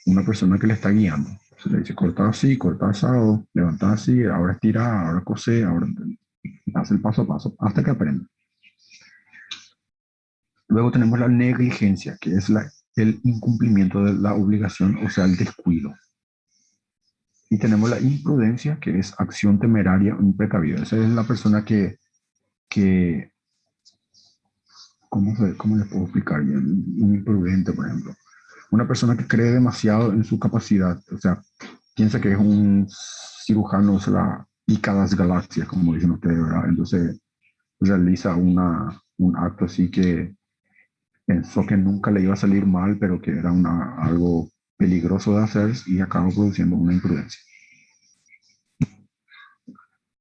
una persona que le está guiando. Se le dice corta así, corta asado, levanta así, ahora estira, ahora cose, ahora hace el paso a paso hasta que aprende. Luego tenemos la negligencia, que es el incumplimiento de la obligación, o sea, el descuido. Y tenemos la imprudencia, que es acción temeraria o imprecavida. Esa es la persona que ¿cómo les puedo explicar bien? Un imprudente, por ejemplo. Una persona que cree demasiado en su capacidad, o sea, piensa que es un cirujano, se la pica las galaxias, como dicen ustedes, ¿verdad? Entonces realiza un acto así que pensó que nunca le iba a salir mal, pero que era algo peligroso de hacer y acaba produciendo una imprudencia.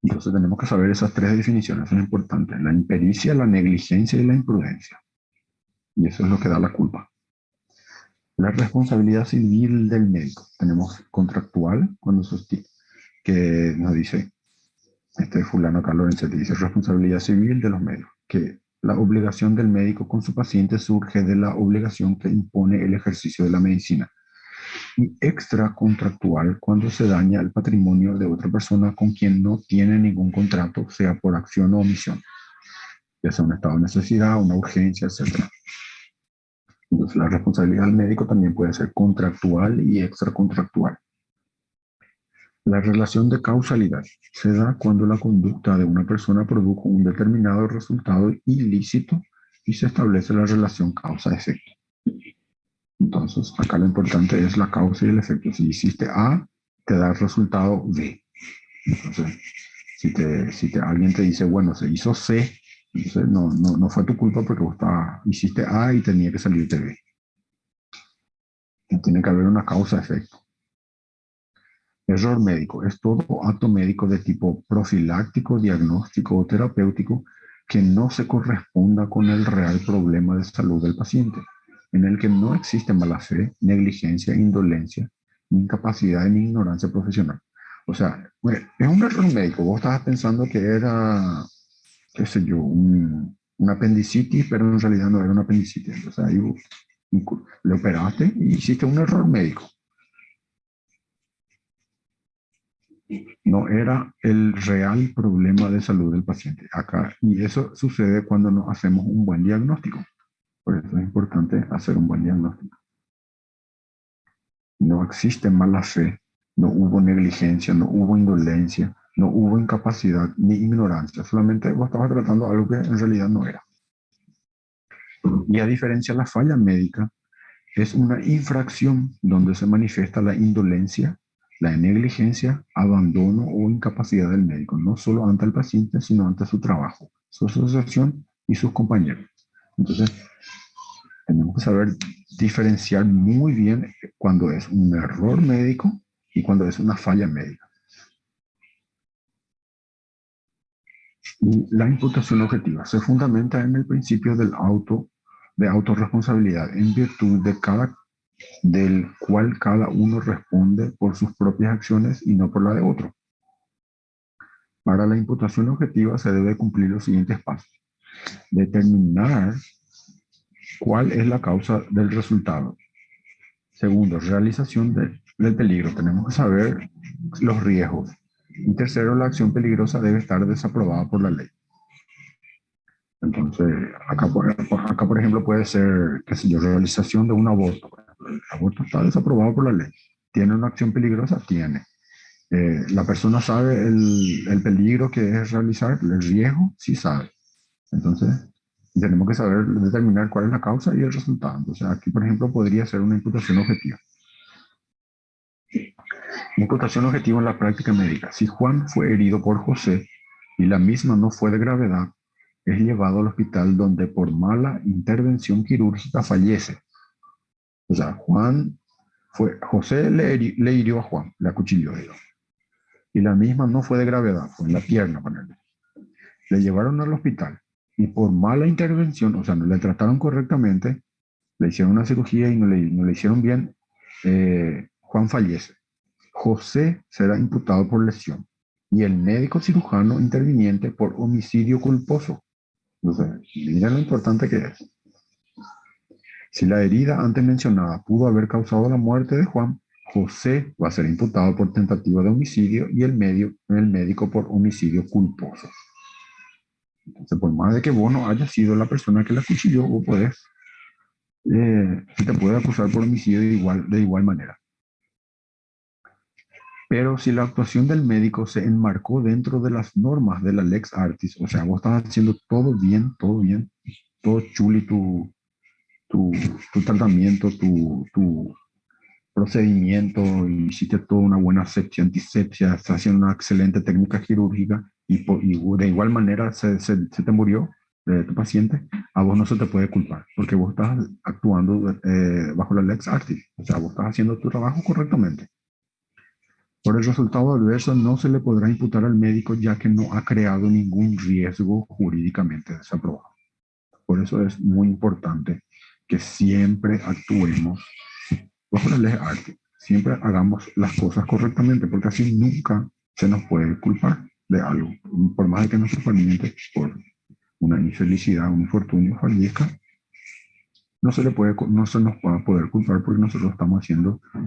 Entonces tenemos que saber esas tres definiciones, son importantes: la impericia, la negligencia y la imprudencia. Y eso es lo que da la culpa. La responsabilidad civil del médico. Tenemos contractual, que nos dice, este fulano acá Lorenzetti dice, responsabilidad civil de los médicos, que la obligación del médico con su paciente surge de la obligación que impone el ejercicio de la medicina. Y extracontractual cuando se daña el patrimonio de otra persona con quien no tiene ningún contrato, sea por acción o omisión, ya sea un estado de necesidad, una urgencia, etc. Entonces, la responsabilidad del médico también puede ser contractual y extracontractual. La relación de causalidad se da cuando la conducta de una persona produjo un determinado resultado ilícito y se establece la relación causa-efecto. Entonces, acá lo importante es la causa y el efecto. Si hiciste A, te da el resultado B. Entonces, si alguien te dice, bueno, se hizo C, entonces no fue tu culpa porque vos hiciste A y tenía que salirte B. Y tiene que haber una causa-efecto. Error médico es todo acto médico de tipo profiláctico, diagnóstico o terapéutico que no se corresponda con el real problema de salud del paciente, en el que no existe mala fe, negligencia, indolencia, ni incapacidad ni ignorancia profesional. O sea, bueno, es un error médico. Vos estabas pensando que era, qué sé yo, un apendicitis, pero en realidad no era un apendicitis. Entonces ahí le operaste y hiciste un error médico. No era el real problema de salud del paciente acá. Y eso sucede cuando no hacemos un buen diagnóstico. Por eso es importante hacer un buen diagnóstico. No existe mala fe, no hubo negligencia, no hubo indolencia, no hubo incapacidad ni ignorancia. Solamente vos estabas tratando algo que en realidad no era. Y a diferencia de la falla médica, es una infracción donde se manifiesta la indolencia, la negligencia, abandono o incapacidad del médico, no solo ante el paciente, sino ante su trabajo, su asociación y sus compañeros. Entonces, tenemos que saber diferenciar muy bien cuando es un error médico y cuando es una falla médica. Y la imputación objetiva se fundamenta en el principio de autorresponsabilidad, en virtud del cual cada uno responde por sus propias acciones y no por la de otro. Para la imputación objetiva se debe cumplir los siguientes pasos. Determinar cuál es la causa del resultado. Segundo, realización del peligro. Tenemos que saber los riesgos. Y tercero, la acción peligrosa debe estar desaprobada por la ley. Entonces, acá por ejemplo, puede ser, qué sé yo, realización de un aborto. El aborto está desaprobado por la ley. ¿Tiene una acción peligrosa? Tiene. ¿La persona sabe el peligro que es realizar? ¿El riesgo? Sí sabe. Entonces, tenemos que saber determinar cuál es la causa y el resultado. Entonces, aquí, por ejemplo, podría ser una imputación objetiva. Imputación objetiva en la práctica médica. Si Juan fue herido por José y la misma no fue de gravedad, es llevado al hospital donde por mala intervención quirúrgica fallece. O sea, José le hirió a Juan, le acuchilló, digamos. Y la misma no fue de gravedad, fue en la pierna, ponerle. Le llevaron al hospital y por mala intervención, o sea, no le trataron correctamente, le hicieron una cirugía y no le hicieron bien, Juan fallece. José será imputado por lesión y el médico cirujano interviniente por homicidio culposo. Entonces, mira lo importante que es. Si la herida antes mencionada pudo haber causado la muerte de Juan, José va a ser imputado por tentativa de homicidio y el médico por homicidio culposo. Entonces, por más de que vos no hayas sido la persona que la acuchilló, vos se te puede acusar por homicidio de igual manera. Pero si la actuación del médico se enmarcó dentro de las normas de la Lex Artis, o sea, vos estás haciendo todo bien, todo chuli, tu, tu tratamiento, tu procedimiento, hiciste toda una buena asepsia, antisepsia, estás haciendo una excelente técnica quirúrgica y de igual manera se te murió tu paciente, a vos no se te puede culpar, porque vos estás actuando bajo la Lex Artis, o sea, vos estás haciendo tu trabajo correctamente. Por el resultado adverso no se le podrá imputar al médico ya que no ha creado ningún riesgo jurídicamente desaprobado. Por eso es muy importante que siempre actuemos bajo la ley arte. Siempre hagamos las cosas correctamente porque así nunca se nos puede culpar de algo. Por más de que nuestro pariente por una infelicidad, un infortunio fallezca, no se nos va a poder culpar porque nosotros estamos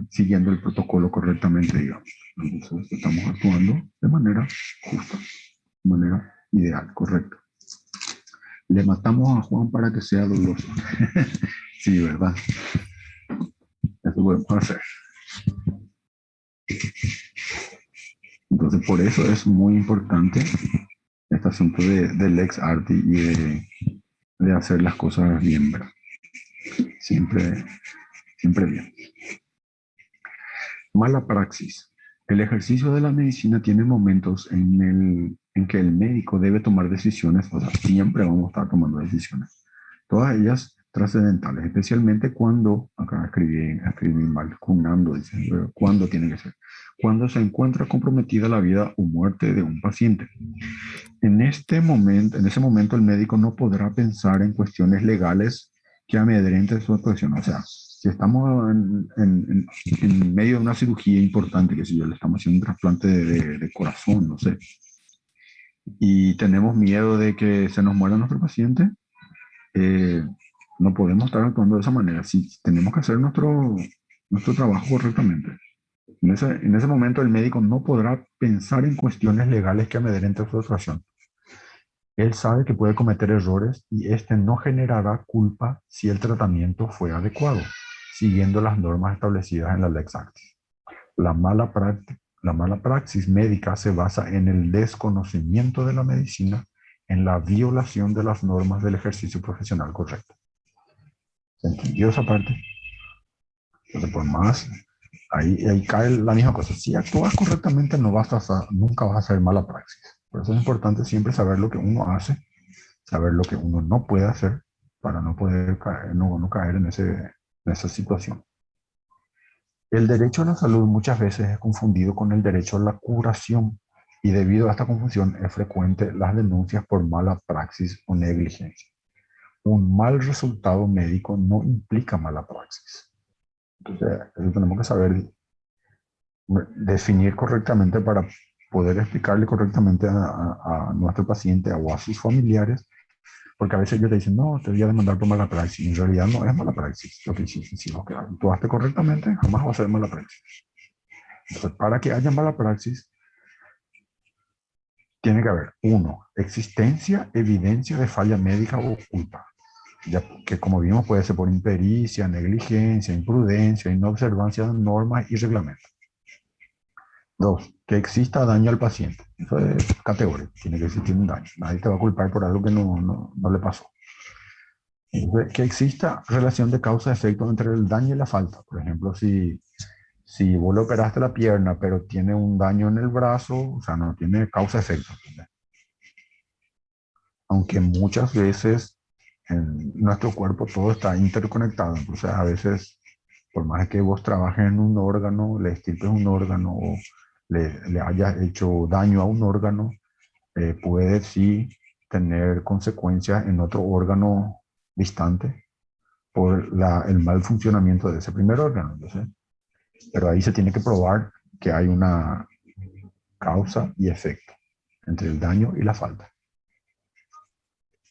siguiendo el protocolo correctamente, digamos. Entonces, estamos actuando de manera justa, de manera ideal, correcta. Le matamos a Juan para que sea doloso. Sí, ¿verdad? Eso podemos hacer. Entonces, por eso es muy importante este asunto del ex arti y de hacer las cosas bien, ¿verdad? Siempre bien. Mala praxis. El ejercicio de la medicina tiene momentos en que el médico debe tomar decisiones, o sea, siempre vamos a estar tomando decisiones. Todas ellas trascendentales, especialmente cuando, acá escribí mal, cuando dice, cuando tiene que ser. cuando se encuentra comprometida la vida o muerte de un paciente. En ese momento el médico no podrá pensar en cuestiones legales que amedrenten su actuación. O sea, si estamos en medio de una cirugía importante, que si yo le estamos haciendo un trasplante de corazón, no sé, y tenemos miedo de que se nos muera nuestro paciente, eh, no podemos estar actuando de esa manera. Si tenemos que hacer nuestro trabajo correctamente. En ese momento el médico no podrá pensar en cuestiones legales que amedrenten su actuación. Él sabe que puede cometer errores y este no generará culpa si el tratamiento fue adecuado, siguiendo las normas establecidas en la Lex Artis. La mala praxis médica se basa en el desconocimiento de la medicina, en la violación de las normas del ejercicio profesional correcto. ¿Se entendió esa parte? Entonces, por más, ahí cae la misma cosa. Si actúas correctamente, nunca vas a hacer mala praxis. Por eso es importante siempre saber lo que uno hace, saber lo que uno no puede hacer para no poder caer, no caer en esa situación. El derecho a la salud muchas veces es confundido con el derecho a la curación y debido a esta confusión es frecuente las denuncias por mala praxis o negligencia. Un mal resultado médico no implica mala praxis. Entonces, eso tenemos que saber definir correctamente para poder explicarle correctamente a nuestro paciente o a sus familiares, porque a veces ellos te dicen, no, te voy a demandar por mala praxis. Y en realidad no es mala praxis lo que hiciste. Si lo que actuaste correctamente, jamás va a ser mala praxis. Entonces, para que haya mala praxis, tiene que haber, uno, existencia, evidencia de falla médica o culpa. Ya que como vimos puede ser por impericia, negligencia, imprudencia, inobservancia de normas y reglamentos. Dos, que exista daño al paciente. Eso es categórico, tiene que existir un daño. Nadie te va a culpar por algo que no le pasó. Entonces, que exista relación de causa-efecto entre el daño y la falta. Por ejemplo, si vos le operaste la pierna, pero tiene un daño en el brazo, o sea, no tiene causa-efecto. Aunque muchas veces en nuestro cuerpo todo está interconectado. Entonces, a veces, por más que vos trabajes en un órgano, le estirpes un órgano o le hayas hecho daño a un órgano, puede sí tener consecuencias en otro órgano distante por el mal funcionamiento de ese primer órgano. Entonces, pero ahí se tiene que probar que hay una causa y efecto entre el daño y la falta.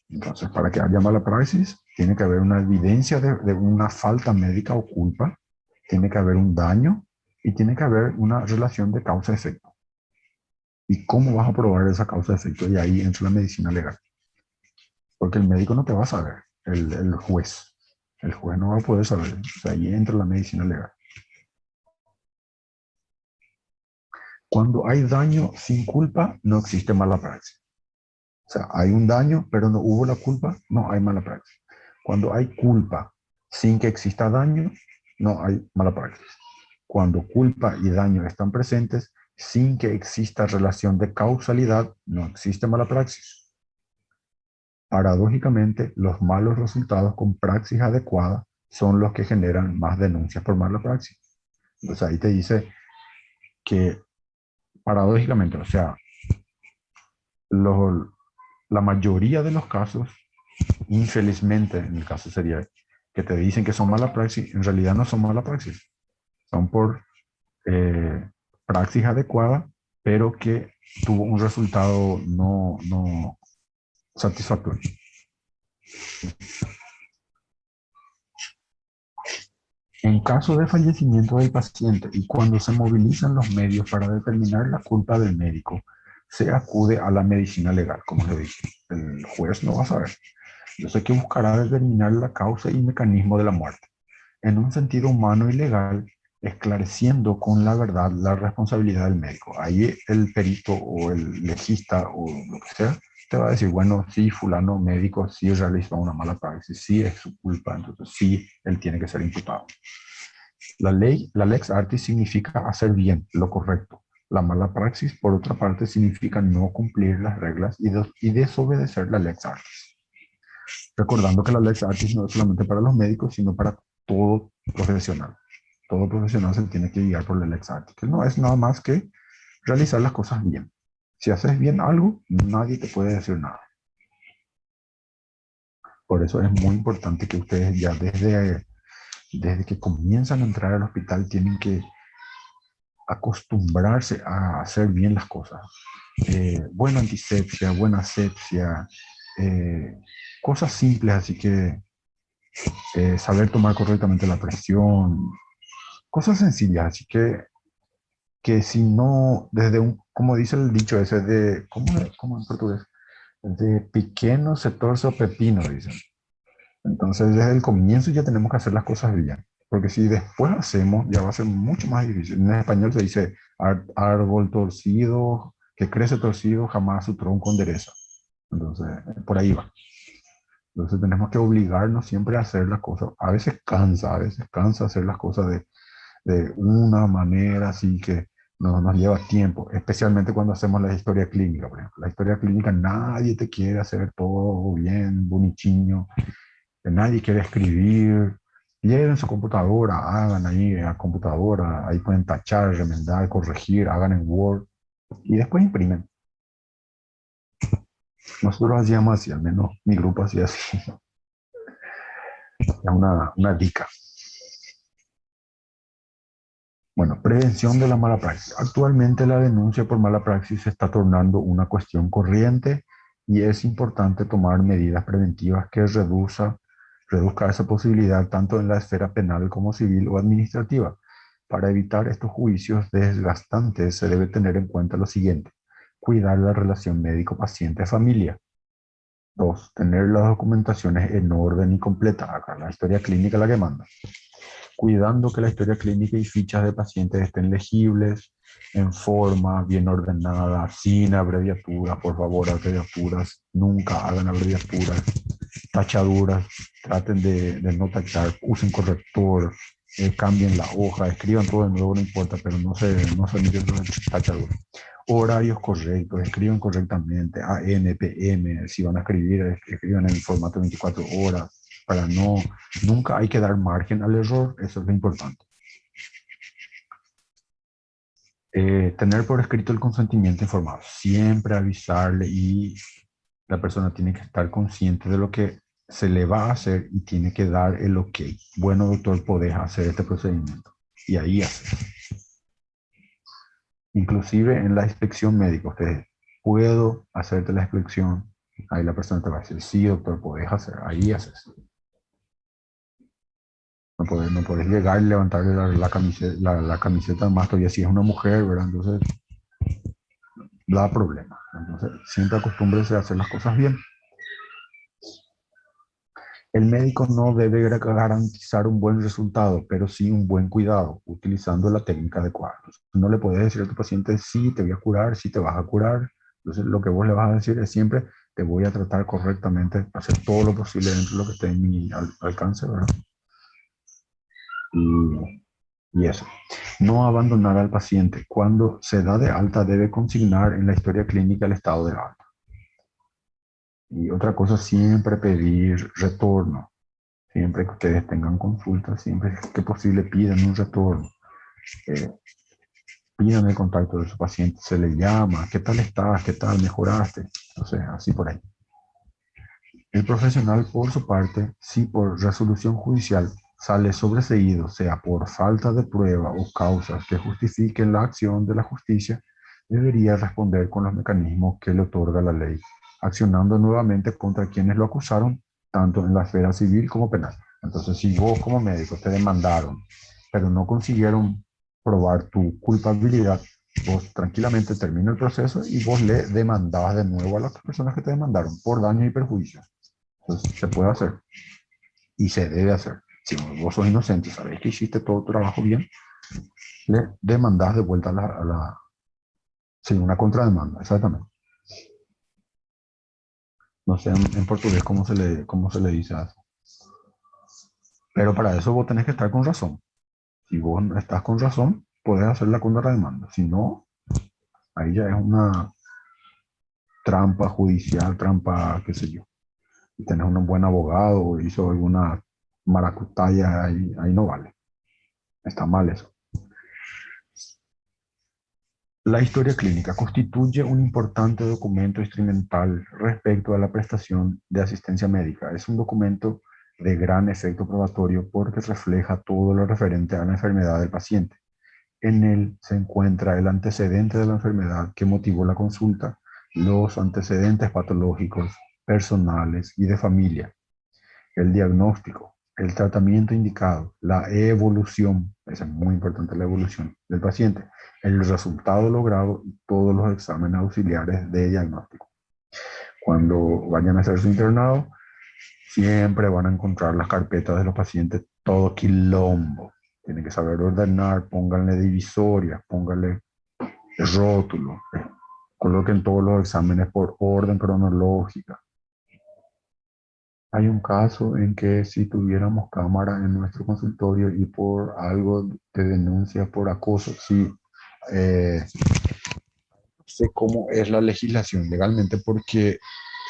Entonces, para que haya mala praxis, tiene que haber una evidencia de una falta médica o culpa, tiene que haber un daño y tiene que haber una relación de causa-efecto. ¿Y cómo vas a probar esa causa-efecto? Y ahí entra la medicina legal. Porque el médico no te va a saber, el juez. El juez no va a poder saber. O sea, ahí entra la medicina legal. Cuando hay daño sin culpa, no existe mala praxis. O sea, hay un daño, pero no hubo la culpa, no hay mala praxis. Cuando hay culpa sin que exista daño, no hay mala praxis. Cuando culpa y daño están presentes, sin que exista relación de causalidad, no existe mala praxis. Paradójicamente, los malos resultados con praxis adecuada son los que generan más denuncias por mala praxis. Entonces ahí te dice que paradójicamente, o sea, lo, la mayoría de los casos, infelizmente, en el caso sería que te dicen que son mala praxis, en realidad no son mala praxis, son por praxis adecuada, pero que tuvo un resultado no satisfactorio. En caso de fallecimiento del paciente y cuando se movilizan los medios para determinar la culpa del médico, se acude a la medicina legal, como le dije. El juez no va a saber. Entonces, que buscará determinar la causa y mecanismo de la muerte, en un sentido humano y legal, esclareciendo con la verdad la responsabilidad del médico. Ahí el perito o el legista o lo que sea te va a decir, bueno, sí, fulano médico sí realizó una mala praxis, sí es su culpa, entonces sí, él tiene que ser imputado. La lex artis significa hacer bien, lo correcto. La mala praxis, por otra parte, significa no cumplir las reglas y desobedecer la lex artis. Recordando que la lex artis no es solamente para los médicos, sino para todo profesional. Todo profesional se tiene que guiar por la Lex Artis, que no es nada más que realizar las cosas bien. Si haces bien algo, nadie te puede decir nada. Por eso es muy importante que ustedes ya desde que comienzan a entrar al hospital tienen que acostumbrarse a hacer bien las cosas. Buena antisepsia, buena asepsia, eh, cosas simples, así que saber tomar correctamente la presión, cosas sencillas, así que si no, desde un, como dice el dicho ese de, ¿cómo en portugués? De pequeño se torce o pepino, dicen. Entonces, desde el comienzo ya tenemos que hacer las cosas bien, porque si después hacemos, ya va a ser mucho más difícil. En español se dice árbol torcido, que crece torcido, jamás su tronco endereza. Entonces, por ahí va. Entonces, tenemos que obligarnos siempre a hacer las cosas. A veces cansa hacer las cosas de una manera así que nos lleva tiempo, especialmente cuando hacemos la historia clínica, por ejemplo. La historia clínica, nadie te quiere hacer todo bien, bonitinho, que nadie quiere escribir. Lleven su computadora, hagan ahí en la computadora, ahí pueden tachar, remendar, corregir, hagan en Word y después imprimen. Nosotros hacíamos así, al menos mi grupo hacía así. Es una dica. Bueno, prevención de la mala praxis. Actualmente la denuncia por mala praxis se está tornando una cuestión corriente y es importante tomar medidas preventivas que reduzca esa posibilidad tanto en la esfera penal como civil o administrativa. Para evitar estos juicios desgastantes se debe tener en cuenta lo siguiente: cuidar la relación médico-paciente-familia. Dos, tener las documentaciones en orden y completa. Acá la historia clínica la que manda, cuidando que la historia clínica y fichas de pacientes estén legibles, en forma, bien ordenada, sin abreviaturas, por favor, abreviaturas, nunca hagan abreviaturas, tachaduras, traten de no tachar, usen corrector, cambien la hoja, escriban todo de nuevo, no importa, pero no se admiten tachaduras. Horarios correctos, escriban correctamente, AM, PM, si van a escribir, escriban en el formato 24 horas, para no, nunca hay que dar margen al error, eso es lo importante. Tener por escrito el consentimiento informado, siempre avisarle y la persona tiene que estar consciente de lo que se le va a hacer y tiene que dar el ok. Bueno, doctor, podés hacer este procedimiento. Y ahí haces. Inclusive en la inspección médica, ustedes, ¿puedo hacerte la inspección? Ahí la persona te va a decir, sí, doctor, podés hacer. Ahí haces. No podés llegar y levantarle la camiseta más todavía si es una mujer, ¿verdad? Entonces, da problema. Entonces, siempre acostúmbrese a hacer las cosas bien. El médico no debe garantizar un buen resultado, pero sí un buen cuidado, utilizando la técnica adecuada. No le puedes decir a tu paciente, sí, te voy a curar, sí, te vas a curar. Entonces, lo que vos le vas a decir es siempre, te voy a tratar correctamente, hacer todo lo posible dentro de lo que esté en mi alcance, ¿verdad? Y eso. No abandonar al paciente. Cuando se da de alta, debe consignar en la historia clínica el estado de alta. Y otra cosa, siempre pedir retorno. Siempre que ustedes tengan consultas, siempre que posible pidan un retorno. Eh, Pidan el contacto de su paciente, se le llama, ¿qué tal estás? ¿Qué tal? ¿Mejoraste? O sea, así por ahí. El profesional, por su parte, si por resolución judicial sale sobreseído, sea por falta de prueba o causas que justifiquen la acción de la justicia, debería responder con los mecanismos que le otorga la ley, accionando nuevamente contra quienes lo acusaron, tanto en la esfera civil como penal. Entonces, si vos como médico te demandaron, pero no consiguieron probar tu culpabilidad, vos tranquilamente termina el proceso y vos le demandabas de nuevo a las personas que te demandaron por daños y perjuicios. Entonces, se puede hacer y se debe hacer. Si vos sos inocente y sabés que hiciste todo tu trabajo bien, le demandás de vuelta sí, una contrademanda, exactamente. No sé en portugués cómo se le dice a eso. Pero para eso vos tenés que estar con razón. Si vos no estás con razón, podés hacer la contrademanda. Si no, ahí ya es una trampa judicial, trampa, qué sé yo. Si tenés un buen abogado o hizo alguna maracutaya, ahí no vale. Está mal eso. La historia clínica constituye un importante documento instrumental respecto a la prestación de asistencia médica. Es un documento de gran efecto probatorio porque refleja todo lo referente a la enfermedad del paciente. En él se encuentra el antecedente de la enfermedad que motivó la consulta, los antecedentes patológicos, personales y de familia, el diagnóstico, el tratamiento indicado, la evolución, es muy importante la evolución del paciente, el resultado logrado y todos los exámenes auxiliares de diagnóstico. Cuando vayan a hacer su internado, siempre van a encontrar las carpetas de los pacientes, todo quilombo. Tienen que saber ordenar, pónganle divisorias, pónganle rótulos, coloquen todos los exámenes por orden cronológica. Hay un caso en que si tuviéramos cámara en nuestro consultorio y por algo te denuncia por acoso, sí, sé cómo es la legislación legalmente, porque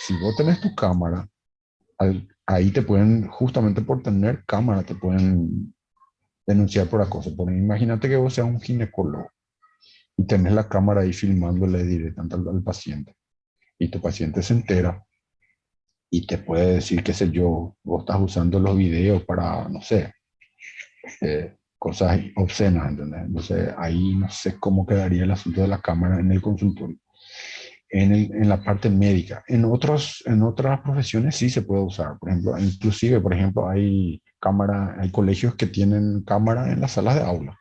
si vos tenés tu cámara, ahí te pueden, justamente por tener cámara, te pueden denunciar por acoso. Porque imagínate que vos seas un ginecólogo y tenés la cámara ahí filmándole directamente al paciente y tu paciente se entera y te puede decir, qué sé yo, vos estás usando los videos para, no sé, cosas obscenas, ¿entendés? Entonces ahí no sé cómo quedaría el asunto de la cámara en el consultorio. En la parte médica. En otras profesiones sí se puede usar. Por ejemplo, inclusive, por ejemplo, hay cámara, hay colegios que tienen cámara en las salas de aula.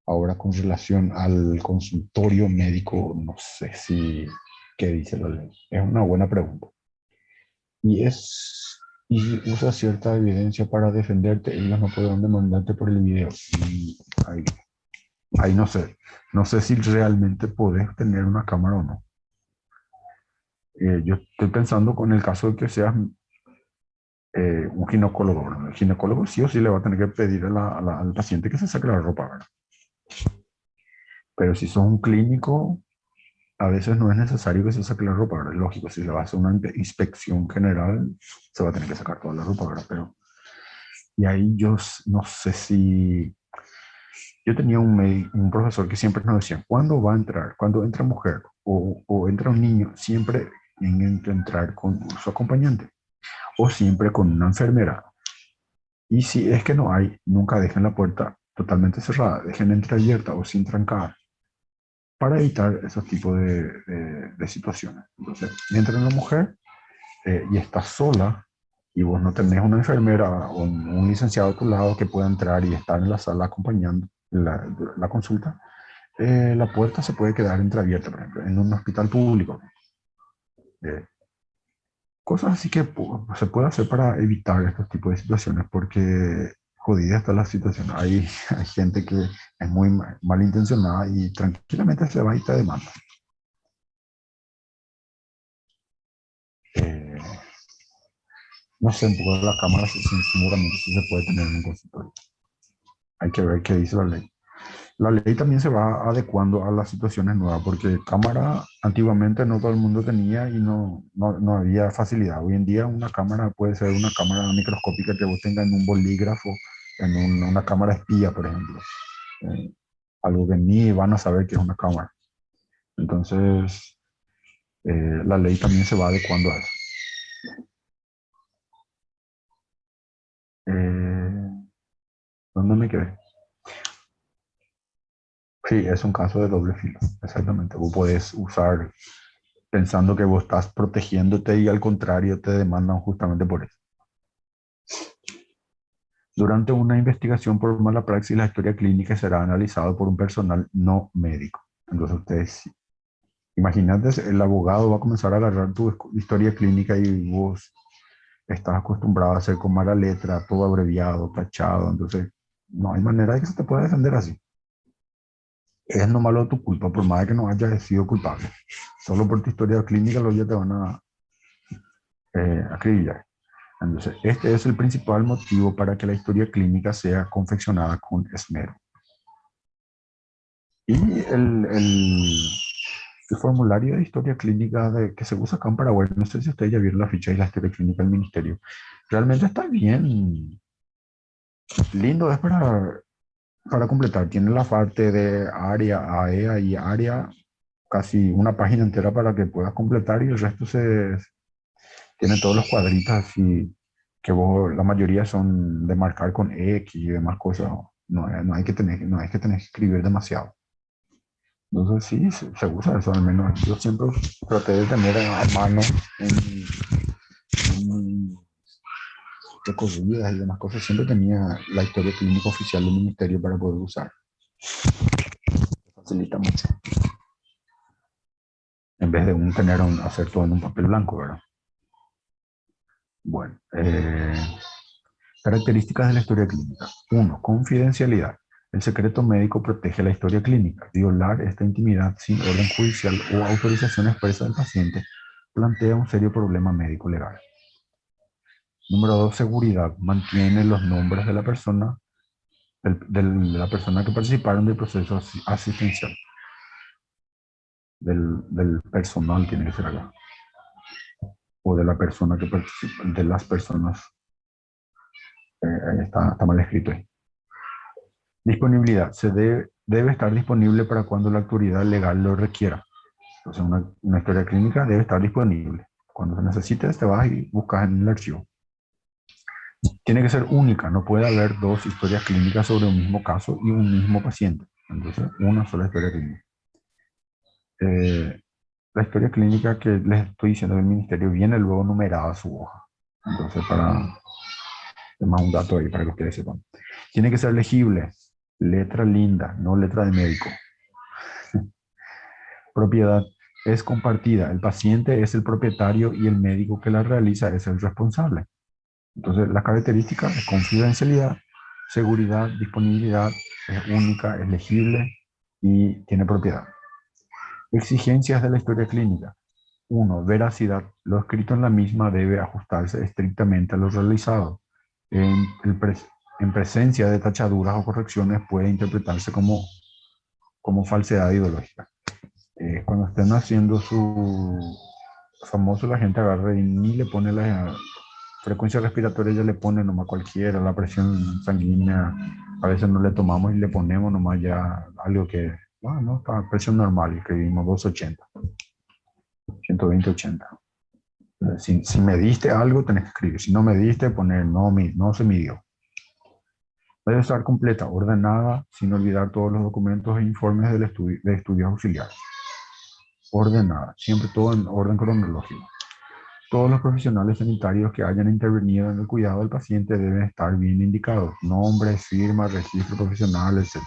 Ahora, con relación al consultorio médico, no sé si, ¿qué dice la ley? Es una buena pregunta. Y es, y usa cierta evidencia para defenderte, ellos no podrán demandarte por el video. Y ahí no sé, no sé si realmente podés tener una cámara o no. Yo estoy pensando con el caso de que seas un ginecólogo, ¿verdad? El ginecólogo sí o sí le va a tener que pedir al paciente que se saque la ropa, ¿verdad? Pero si sos un clínico, a veces no es necesario que se saque la ropa, ¿verdad? Lógico, si le va a hacer una inspección general, se va a tener que sacar toda la ropa, ¿verdad? Pero, y ahí yo no sé si... Yo tenía un profesor que siempre nos decía, ¿cuándo va a entrar? Cuando entra mujer o entra un niño, siempre tienen que entrar con su acompañante o siempre con una enfermera. Y si es que no hay, nunca dejen la puerta totalmente cerrada, dejen entreabierta o sin trancar para evitar esos tipos de situaciones. Entonces, entra una mujer y está sola y vos no tenés una enfermera o un licenciado a tu lado que pueda entrar y estar en la sala acompañando la consulta, la puerta se puede quedar entreabierta, por ejemplo, en un hospital público. Eh, Cosas así que se puede hacer para evitar estos tipos de situaciones, porque jodida está la situación. Hay gente que es muy malintencionada y tranquilamente se va y te demanda. Eh, no sé, un poco de la cámara seguramente sí se puede tener en un consultorio. Hay que ver qué dice la ley. La ley también se va adecuando a las situaciones nuevas, porque cámara antiguamente no todo el mundo tenía y no había facilidad. Hoy en día una cámara puede ser una cámara microscópica que vos tengas en un bolígrafo, en una cámara espía, por ejemplo. Eh, Algo que ni van a saber que es una cámara. Entonces, la ley también se va adecuando a eso. ¿Dónde me quedé? Sí, es un caso de doble filo, exactamente. Vos podés usar pensando que vos estás protegiéndote y al contrario te demandan justamente por eso. Durante una investigación por mala praxis, la historia clínica será analizada por un personal no médico. Entonces ustedes, imagínate, el abogado va a comenzar a agarrar tu historia clínica y vos estás acostumbrado a hacer con mala letra, todo abreviado, tachado, entonces no hay manera de que se te pueda defender así. Es no malo tu culpa, por más de que no hayas sido culpable. Solo por tu historia clínica los ya te van a acribillar. Entonces, este es el principal motivo para que la historia clínica sea confeccionada con esmero. Y el formulario de historia clínica que se usa acá en Paraguay, no sé si ustedes ya vieron la ficha de la historia clínica del ministerio, realmente está bien lindo, es para para completar, tiene la parte de área, AEA y área, casi una página entera para que puedas completar y el resto tiene todos los cuadritos así, que vos, la mayoría son de marcar con X y demás cosas. No, no hay que tener que escribir demasiado. Entonces sí, se usa eso al menos. Yo siempre traté de tener a mano en recorridas y demás cosas. Siempre tenía la historia clínica oficial del ministerio para poder usar. Facilita mucho. En vez de hacer todo en un papel blanco, ¿verdad? Bueno, características de la historia clínica. 1. Confidencialidad. El secreto médico protege la historia clínica. Violar esta intimidad sin orden judicial o autorización expresa del paciente plantea un serio problema médico legal. Número 2. Seguridad. Mantiene los nombres de la persona, de la persona que participaron del proceso asistencial. Del personal tiene que ser acá. O de la persona que participa, de las personas. Está mal escrito ahí. Disponibilidad. Debe estar disponible para cuando la autoridad legal lo requiera. Entonces, una historia clínica debe estar disponible. Cuando se necesite, te vas y buscas en el archivo. Tiene que ser única. No puede haber dos historias clínicas sobre un mismo caso y un mismo paciente. Entonces, una sola historia clínica. La historia clínica que les estoy diciendo del ministerio viene luego numerada a su hoja. Entonces, es más un dato ahí para que ustedes sepan. Tiene que ser legible. Letra linda, no letra de médico. Propiedad es compartida. El paciente es el propietario y el médico que la realiza es el responsable. Entonces, las características es confidencialidad, seguridad, disponibilidad, es única, es legible y tiene propiedad. Exigencias de la historia clínica. 1. Veracidad. Lo escrito en la misma debe ajustarse estrictamente a lo realizado. En presencia de tachaduras o correcciones puede interpretarse como falsedad ideológica. Cuando estén haciendo su famoso, la gente agarra y ni le pone la frecuencia respiratoria, ya le pone nomás cualquiera, la presión sanguínea, a veces no le tomamos y le ponemos nomás ya algo que, no, está presión normal, y escribimos 280, 120, 80. Si me diste algo, tenés que escribir. Si no me diste, poner no se midió. Debe estar completa, ordenada, sin olvidar todos los documentos e informes de estudios auxiliares. Ordenada, siempre todo en orden cronológico. Todos los profesionales sanitarios que hayan intervenido en el cuidado del paciente deben estar bien indicados. Nombres, firmas, registro profesional, etc.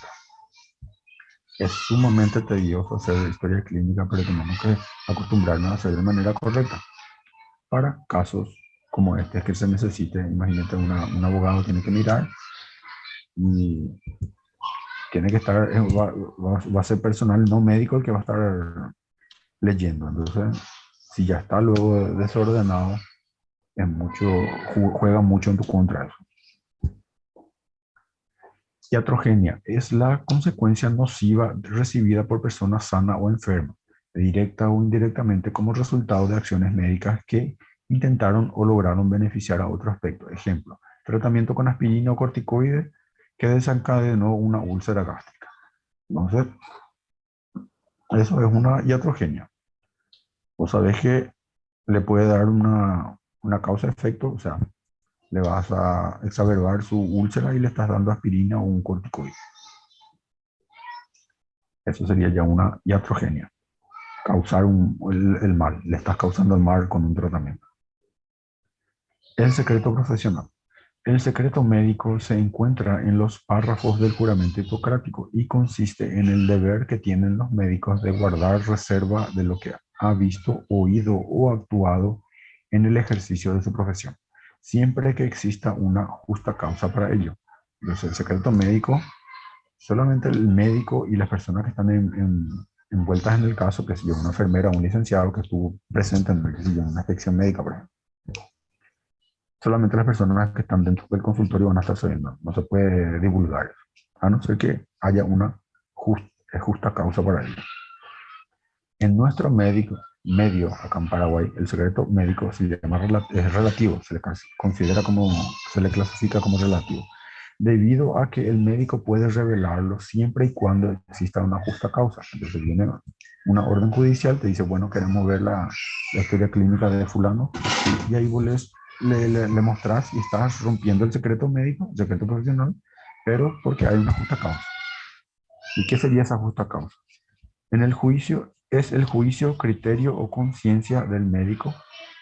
Es sumamente tedioso hacer historia clínica, pero tenemos que acostumbrarnos a hacer de manera correcta. Para casos como este que se necesite, imagínate un abogado tiene que mirar y tiene que estar, va a ser personal no médico el que va a estar leyendo. Entonces, si ya está luego desordenado, juega mucho en tu contra eso. Iatrogenia es la consecuencia nociva recibida por personas sanas o enfermas, directa o indirectamente como resultado de acciones médicas que intentaron o lograron beneficiar a otro aspecto. Ejemplo, tratamiento con aspirina o corticoide que desencadenó una úlcera gástrica. Entonces, eso es una iatrogenia. Vos sabés que le puede dar una causa-efecto, o sea, le vas a exacerbar su úlcera y le estás dando aspirina o un corticoide. Eso sería ya una iatrogenia. Causar el mal. Le estás causando el mal con un tratamiento. El secreto profesional. El secreto médico se encuentra en los párrafos del juramento hipocrático y consiste en el deber que tienen los médicos de guardar reserva de lo que ha visto, oído o actuado en el ejercicio de su profesión, siempre que exista una justa causa para ello. Entonces, el secreto médico, solamente el médico y las personas que están envueltas en el caso, que es yo, una enfermera o un licenciado que estuvo presente en una inspección médica, por ejemplo. Solamente las personas que están dentro del consultorio van a estar sabiendo. No se puede divulgar, a no ser que haya una justa causa para ello. En nuestro medio, acá en Paraguay, el secreto médico se llama es relativo, se le clasifica como relativo. debido a que el médico puede revelarlo siempre y cuando exista una justa causa. Entonces viene una orden judicial, te dice, bueno, queremos ver la historia clínica de fulano, y ahí vos le mostrás y estás rompiendo el secreto médico, el secreto profesional, pero porque hay una justa causa. ¿Y qué sería esa justa causa? En el juicio, es el juicio, criterio o conciencia del médico.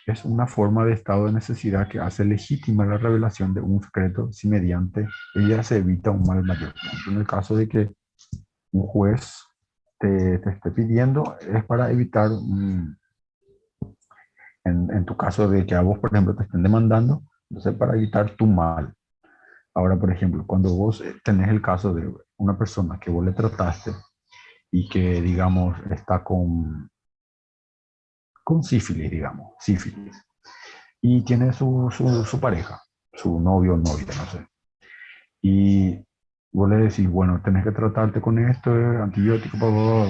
Es una forma de estado de necesidad que hace legítima la revelación de un secreto si mediante ella se evita un mal mayor. En el caso de que un juez te esté pidiendo, es para evitar, en tu caso de que a vos, por ejemplo, te estén demandando, entonces para evitar tu mal. Ahora, por ejemplo, cuando vos tenés el caso de una persona que vos le trataste y que, digamos, está con sífilis, digamos, sífilis, y tiene su pareja, su novio o novia, no sé. Y vos le decís, bueno, tenés que tratarte con esto, antibiótico,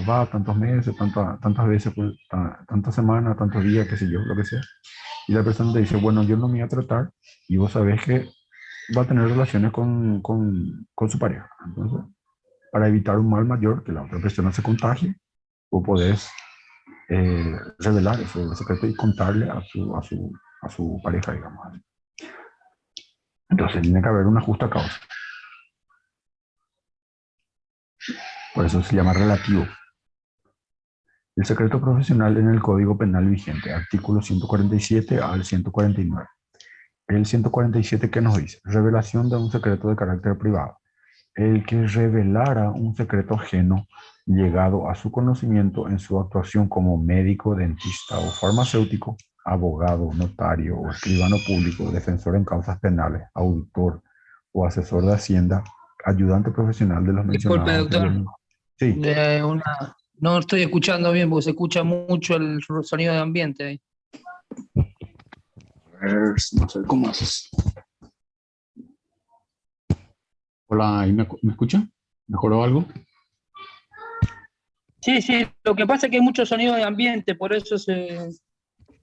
va, tantos meses, tantas veces, pues, tantas semanas, tantos días, qué sé yo, lo que sea. Y la persona te dice, bueno, yo no me voy a tratar, y vos sabés que va a tener relaciones con su pareja. Entonces, para evitar un mal mayor, que la otra persona se contagie, vos podés revelar ese secreto y contarle a su pareja, digamos. Entonces tiene que haber una justa causa. Por eso se llama relativo. El secreto profesional en el Código Penal vigente, artículo 147 al 149. El 147, ¿qué nos dice? Revelación de un secreto de carácter privado. El que revelara un secreto ajeno llegado a su conocimiento en su actuación como médico, dentista o farmacéutico, abogado, notario o escribano público, defensor en causas penales, auditor o asesor de Hacienda, ayudante profesional de los Disculpe, mencionados doctor. anteriormente. Sí, No estoy escuchando bien porque se escucha mucho el sonido de ambiente ahí. A ver, no sé cómo haces. Hola, ¿ahí me escucha? ¿Mejoró algo? Sí, sí, lo que pasa es que hay mucho sonido de ambiente, por eso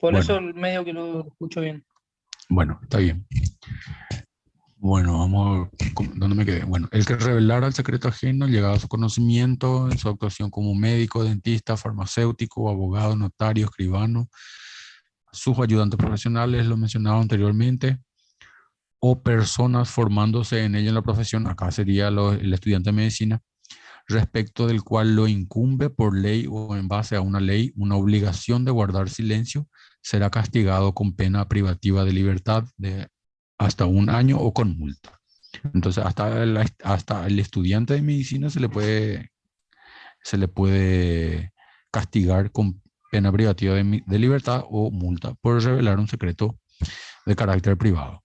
Bueno, el medio que lo escucho bien. bueno, está bien. Bueno, vamos a ver dónde me quedé. Bueno, el que revelara el secreto ajeno llegado a su conocimiento en su actuación como médico, dentista, farmacéutico, abogado, notario, escribano, sus ayudantes profesionales, lo mencionado anteriormente, o personas formándose en ella en la profesión, acá sería el estudiante de medicina, respecto del cual lo incumbe por ley o en base a una ley una obligación de guardar silencio, será castigado con pena privativa de libertad de hasta 1 año o con multa. Entonces, hasta el estudiante de medicina se le puede castigar con pena privativa de libertad o multa por revelar un secreto de carácter privado.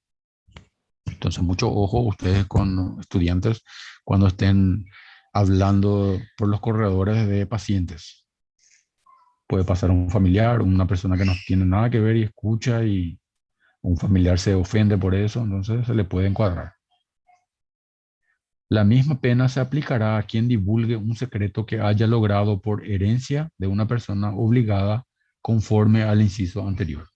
Entonces, mucho ojo ustedes con estudiantes cuando estén hablando por los corredores de pacientes. Puede pasar un familiar, una persona que no tiene nada que ver y escucha y un familiar se ofende por eso, entonces se le puede encuadrar. La misma pena se aplicará a quien divulgue un secreto que haya logrado por herencia de una persona obligada conforme al inciso anterior.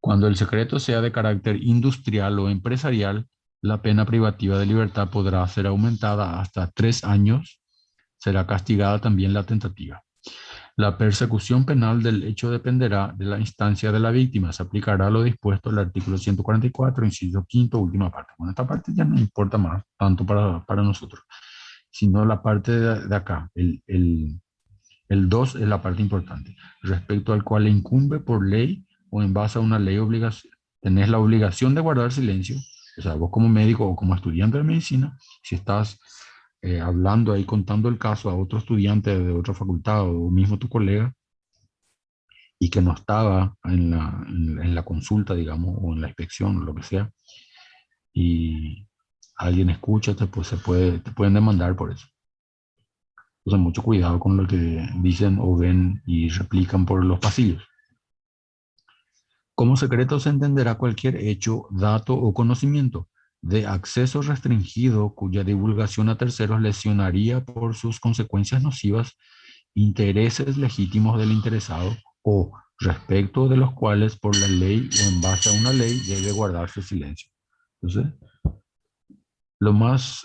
Cuando el secreto sea de carácter industrial o empresarial, la pena privativa de libertad podrá ser aumentada hasta 3 años. Será castigada también la tentativa. La persecución penal del hecho dependerá de la instancia de la víctima. Se aplicará lo dispuesto al artículo 144, inciso quinto, última parte. Bueno, esta parte ya no importa más, tanto para nosotros, sino la parte de acá. El 2 es la parte importante, respecto al cual le incumbe por ley o en base a una ley obligación. Tenés la obligación de guardar silencio, o sea, vos como médico o como estudiante de medicina, si estás hablando ahí, contando el caso a otro estudiante de otra facultad o mismo tu colega y que no estaba en la consulta, digamos, o en la inspección o lo que sea, y alguien escucha, pues te pueden demandar por eso. Entonces, mucho cuidado con lo que dicen o ven y replican por los pasillos. Como secreto se entenderá cualquier hecho, dato o conocimiento de acceso restringido cuya divulgación a terceros lesionaría por sus consecuencias nocivas intereses legítimos del interesado o respecto de los cuales por la ley o en base a una ley debe guardarse silencio. Entonces, lo más,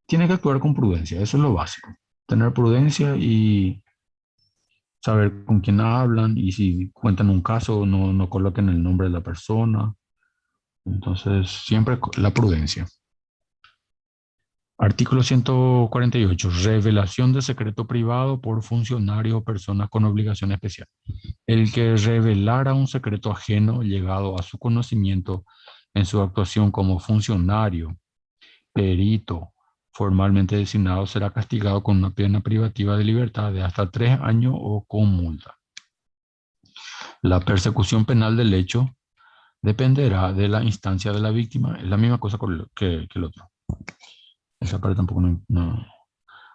tiene que actuar con prudencia, eso es lo básico. Tener prudencia y saber con quién hablan y si cuentan un caso, no coloquen el nombre de la persona. Entonces, siempre la prudencia. Artículo 148. Revelación de secreto privado por funcionarios o personas con obligación especial. El que revelara un secreto ajeno llegado a su conocimiento en su actuación como funcionario, perito, formalmente designado, será castigado con una pena privativa de libertad de hasta 3 años o con multa. La persecución penal del hecho dependerá de la instancia de la víctima. Es la misma cosa que el otro. Esa parte tampoco no.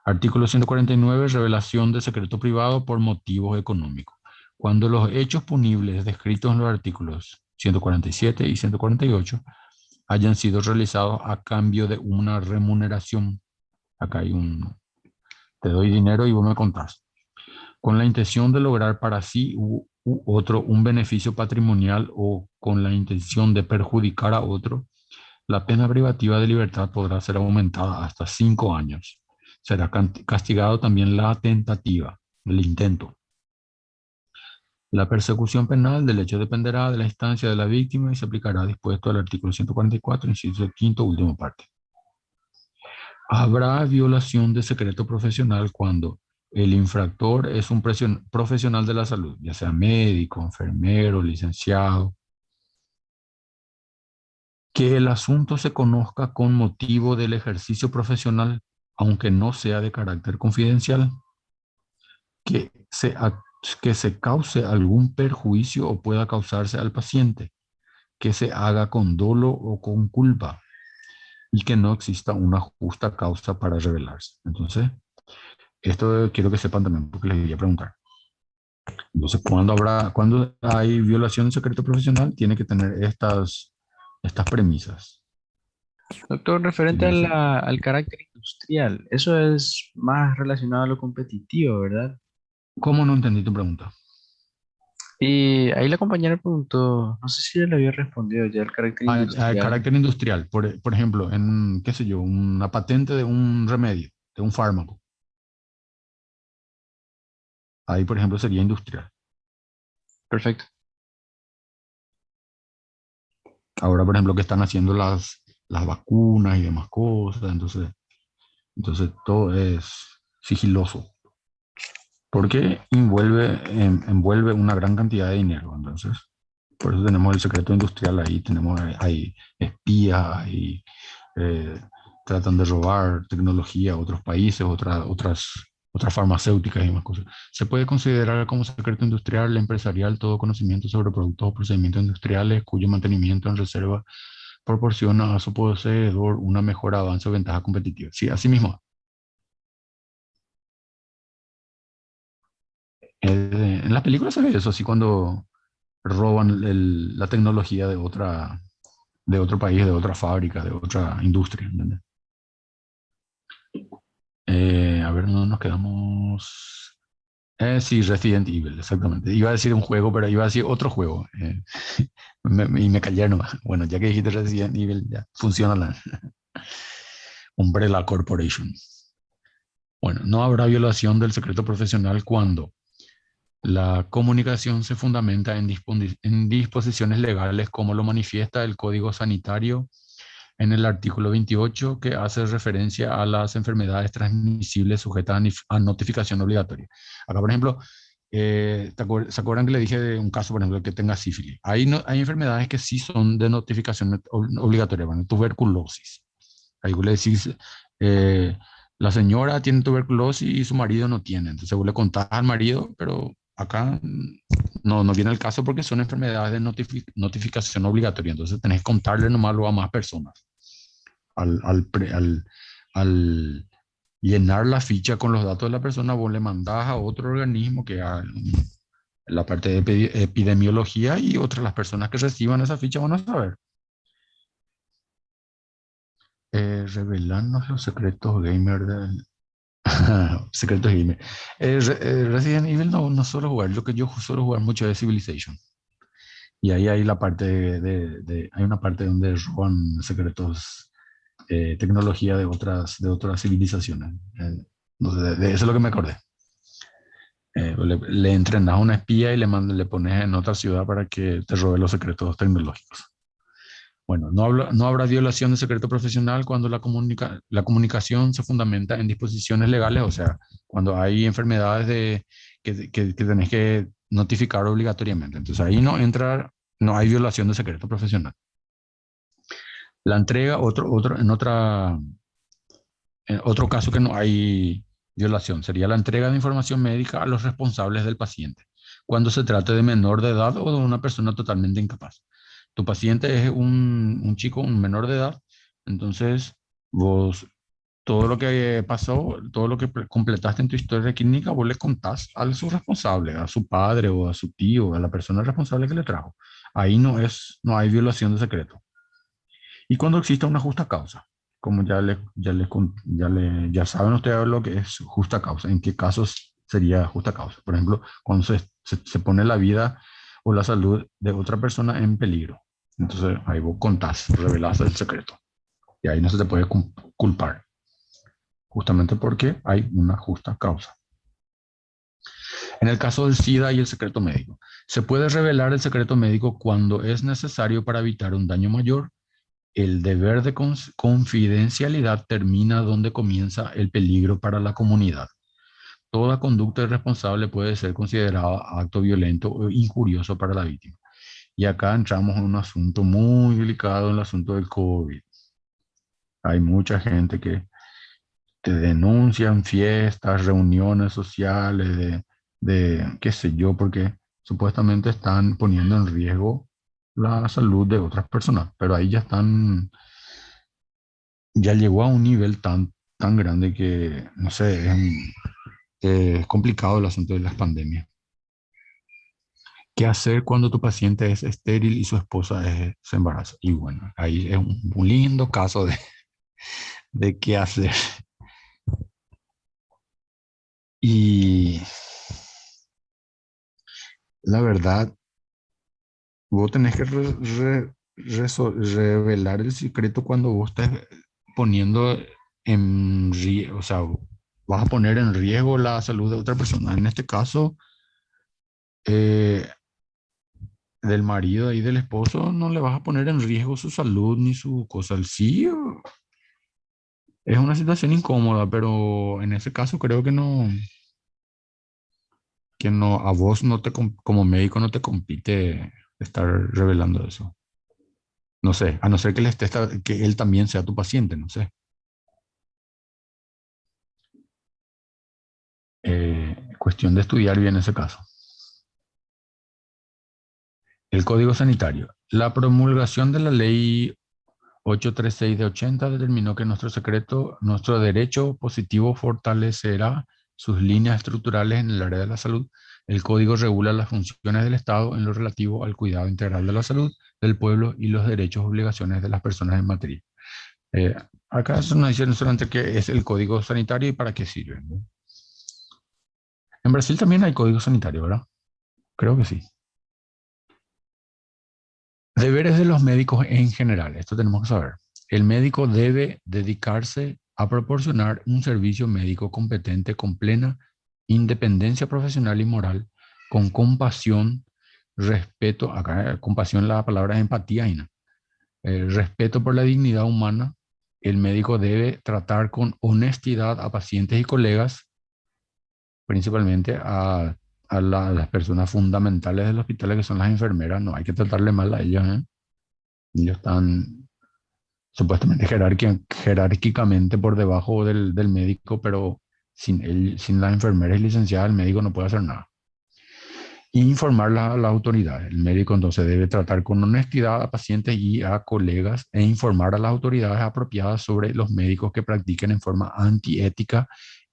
Artículo 149. Revelación de secreto privado por motivos económicos. Cuando los hechos punibles descritos en los artículos 147 y 148 hayan sido realizados a cambio de una remuneración. Acá hay te doy dinero y vos me contás. Con la intención de lograr para sí u otro un beneficio patrimonial o con la intención de perjudicar a otro, la pena privativa de libertad podrá ser aumentada hasta 5 años. Será castigado también la tentativa, el intento. La persecución penal del hecho dependerá de la instancia de la víctima y se aplicará dispuesto al artículo 144, inciso quinto, última parte. Habrá violación de secreto profesional cuando el infractor es un profesional de la salud, ya sea médico, enfermero, licenciado, que el asunto se conozca con motivo del ejercicio profesional, aunque no sea de carácter confidencial, que se cause algún perjuicio o pueda causarse al paciente, que se haga con dolo o con culpa y que no exista una justa causa para revelarse. Entonces, esto quiero que sepan también porque les voy a preguntar. Entonces, cuando hay violación de secreto profesional, tiene que tener estas premisas. Doctor, referente a Entonces, al carácter industrial, eso es más relacionado a lo competitivo, ¿verdad? ¿cómo no entendí tu pregunta? Y ahí la compañera preguntó, no sé si le había respondido ya el carácter A industrial. carácter industrial, por ejemplo, en, qué sé yo, una patente de un remedio, de un fármaco. Ahí, por ejemplo, sería industrial. Perfecto. Ahora, por ejemplo, que están haciendo las vacunas y demás cosas, entonces todo es sigiloso, porque envuelve una gran cantidad de dinero. Entonces, por eso tenemos el secreto industrial ahí, tenemos ahí espías y tratan de robar tecnología a otros países, otras farmacéuticas y demás cosas. Se puede considerar como secreto industrial, empresarial, todo conocimiento sobre productos o procedimientos industriales cuyo mantenimiento en reserva proporciona a su poseedor una mejor avance o ventaja competitiva. Sí, así mismo. En las películas se ve eso, así cuando roban la tecnología de otro país, de otra fábrica, de otra industria. ¿Entendés? A ver, no nos quedamos. Sí, Resident Evil, exactamente. Iba a decir un juego, pero iba a decir otro juego. Y me callé nomás. Bueno, ya que dijiste Resident Evil, ya funciona la Umbrella Corporation. Bueno, no habrá violación del secreto profesional cuando la comunicación se fundamenta en disposiciones legales como lo manifiesta el Código Sanitario en el artículo 28 que hace referencia a las enfermedades transmisibles sujetas a notificación obligatoria. Acá, por ejemplo, ¿se acuerdan que le dije de un caso, por ejemplo, que tenga sífilis? Hay enfermedades que sí son de notificación obligatoria, bueno, tuberculosis. Ahí vos le decís, eh, la señora tiene tuberculosis y su marido no tiene. Entonces vos le contás al marido, pero acá no viene el caso porque son enfermedades de notificación obligatoria. Entonces tenés que contarle nomás a más personas. Al llenar la ficha con los datos de la persona, vos le mandás a otro organismo que haga la parte de epidemiología y otras las personas que reciban esa ficha van a saber. Revelarnos los secretos gamer del... secretos gamer. Resident Evil no suelo jugar. Lo que yo suelo jugar mucho es Civilization. Y ahí hay la parte hay una parte donde roban secretos, tecnología de otras civilizaciones. No sé, de eso es lo que me acordé. Le entrenas a una espía y le pones en otra ciudad para que te robe los secretos tecnológicos. Bueno, no habrá violación de secreto profesional cuando la comunicación se fundamenta en disposiciones legales, o sea, cuando hay enfermedades que tenés que notificar obligatoriamente. Entonces ahí no hay violación de secreto profesional. La entrega, en otro caso que no hay violación, sería la entrega de información médica a los responsables del paciente, cuando se trate de menor de edad o de una persona totalmente incapaz. Tu paciente es un chico, un menor de edad, entonces vos, todo lo que pasó, todo lo que completaste en tu historia clínica, vos le contás a su responsable, a su padre o a su tío, a la persona responsable que le trajo. Ahí no hay violación de secreto. Y cuando exista una justa causa, como ya saben ustedes lo que es justa causa, en qué casos sería justa causa. Por ejemplo, cuando se pone la vida o la salud de otra persona en peligro. Entonces ahí vos contás, revelás el secreto. Y ahí no se te puede culpar, justamente porque hay una justa causa. En el caso del SIDA y el secreto médico, se puede revelar el secreto médico cuando es necesario para evitar un daño mayor. El deber de confidencialidad termina donde comienza el peligro para la comunidad. Toda conducta irresponsable puede ser considerada acto violento o injurioso para la víctima. Y acá entramos en un asunto muy delicado, en el asunto del COVID. Hay mucha gente que te denuncian fiestas, reuniones sociales, qué sé yo, porque supuestamente están poniendo en riesgo la salud de otras personas, pero ahí ya llegó a un nivel tan grande que, no sé, es complicado el asunto de las pandemias. ¿Qué hacer cuando tu paciente es estéril y su esposa se embaraza? Y bueno, ahí es un lindo caso de qué hacer. Y la verdad, vos tenés que revelar el secreto cuando vos estés poniendo en riesgo, o sea, vas a poner en riesgo la salud de otra persona. En este caso, eh, del marido y del esposo, no le vas a poner en riesgo su salud ni su cosa. Sí, es una situación incómoda, pero en ese caso creo que no, a vos no como médico no te compite estar revelando eso. No sé, a no ser que, que él también sea tu paciente, no sé. Cuestión de estudiar bien ese caso. El Código Sanitario. La promulgación de la Ley 836 de 80 determinó que nuestro derecho positivo fortalecerá sus líneas estructurales en el área de la salud. El código regula las funciones del Estado en lo relativo al cuidado integral de la salud del pueblo y los derechos y obligaciones de las personas en materia. Acá es una dice solamente qué es el código sanitario y para qué sirve, ¿no? En Brasil también hay código sanitario, ¿verdad? Creo que sí. Deberes de los médicos en general, esto tenemos que saber. El médico debe dedicarse a proporcionar un servicio médico competente con plena independencia profesional y moral, con compasión, respeto, acá compasión la palabra es empatía, Ina, respeto por la dignidad humana. El médico debe tratar con honestidad a pacientes y colegas, principalmente a las personas fundamentales del hospital, que son las enfermeras. No hay que tratarle mal a ellas, ¿eh? Ellos están supuestamente jerárquicamente por debajo del médico, pero sin las enfermeras y licenciadas, el médico no puede hacer nada. Informar a las autoridades. El médico entonces debe tratar con honestidad a pacientes y a colegas e informar a las autoridades apropiadas sobre los médicos que practiquen en forma antiética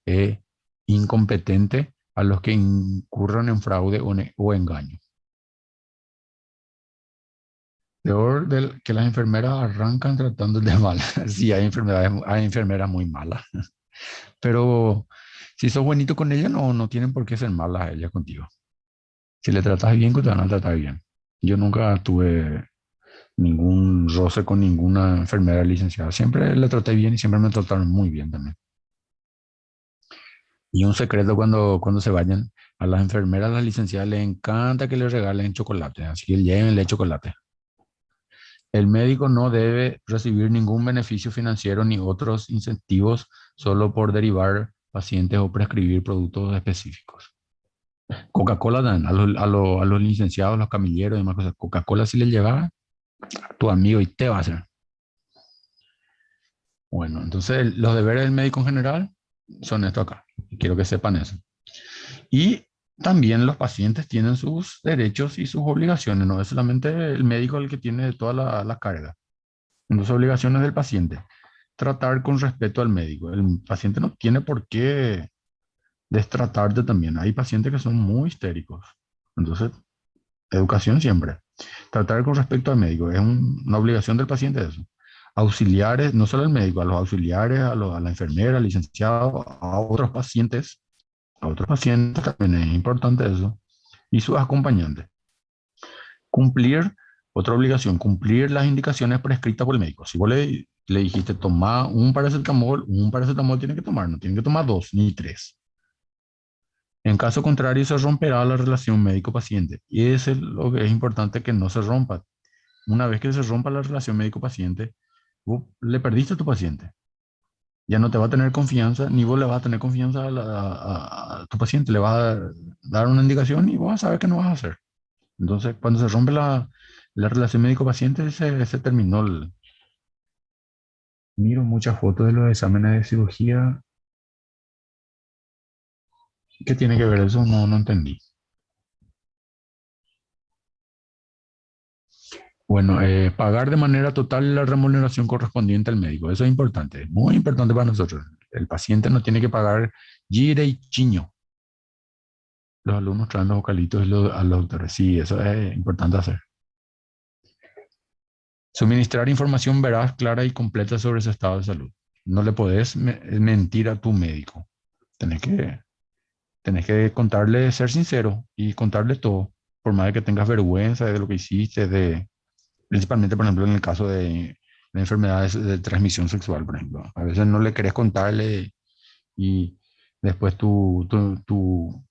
e incompetente a los que incurran en fraude o engaño. Peor que las enfermeras arrancan tratando de mal. Sí, hay enfermeras muy malas. Pero si sos buenito con ellas, no tienen por qué ser malas ellas contigo. Si le tratas bien, te van a tratar bien. Yo nunca tuve ningún roce con ninguna enfermera licenciada. Siempre le traté bien y siempre me trataron muy bien también. Y un secreto cuando se vayan, a las enfermeras, a las licenciadas les encanta que les regalen chocolate, así que llévenle chocolate. El médico no debe recibir ningún beneficio financiero ni otros incentivos solo por derivar pacientes o prescribir productos específicos. Coca-Cola dan a los licenciados, los camilleros y demás cosas. Coca-Cola si le lleva a tu amigo y te va a hacer. Bueno, entonces los deberes del médico en general son esto acá. Quiero que sepan eso. Y también los pacientes tienen sus derechos y sus obligaciones. No es solamente el médico el que tiene toda la carga. Las obligaciones del paciente. Tratar con respeto al médico. El paciente no tiene por qué destratarte también. Hay pacientes que son muy histéricos. Entonces, educación siempre. Tratar con respecto al médico. Es una obligación del paciente eso. Auxiliares, no solo al médico, a los auxiliares, a la enfermera, al licenciado, a otros pacientes también es importante eso. Y sus acompañantes. Cumplir, otra obligación, cumplir las indicaciones prescritas por el médico. Si vos le dijiste, toma un paracetamol tiene que tomar, no tiene que tomar dos ni tres. En caso contrario, se romperá la relación médico-paciente. Y eso es lo que es importante que no se rompa. Una vez que se rompa la relación médico-paciente, vos le perdiste a tu paciente. Ya no te va a tener confianza, ni vos le vas a tener confianza a tu paciente. Le vas a dar una indicación y vos vas a saber qué no vas a hacer. Entonces, cuando se rompe la relación médico-paciente, se terminó. Miro muchas fotos de los exámenes de cirugía. ¿Qué tiene que ver eso? No, no entendí. Bueno, pagar de manera total la remuneración correspondiente al médico. Eso es importante, muy importante para nosotros. El paciente no tiene que pagar gire y chiño. Los alumnos traen los vocalitos a los doctores. Sí, eso es importante hacer. Suministrar información veraz, clara y completa sobre su estado de salud. No le podés mentir a tu médico. Tenés que, tenés que contarle, ser sincero y contarle todo. Por más de que tengas vergüenza de lo que hiciste, principalmente, por ejemplo, en el caso de enfermedades de transmisión sexual, por ejemplo. A veces no le querés contarle y después tu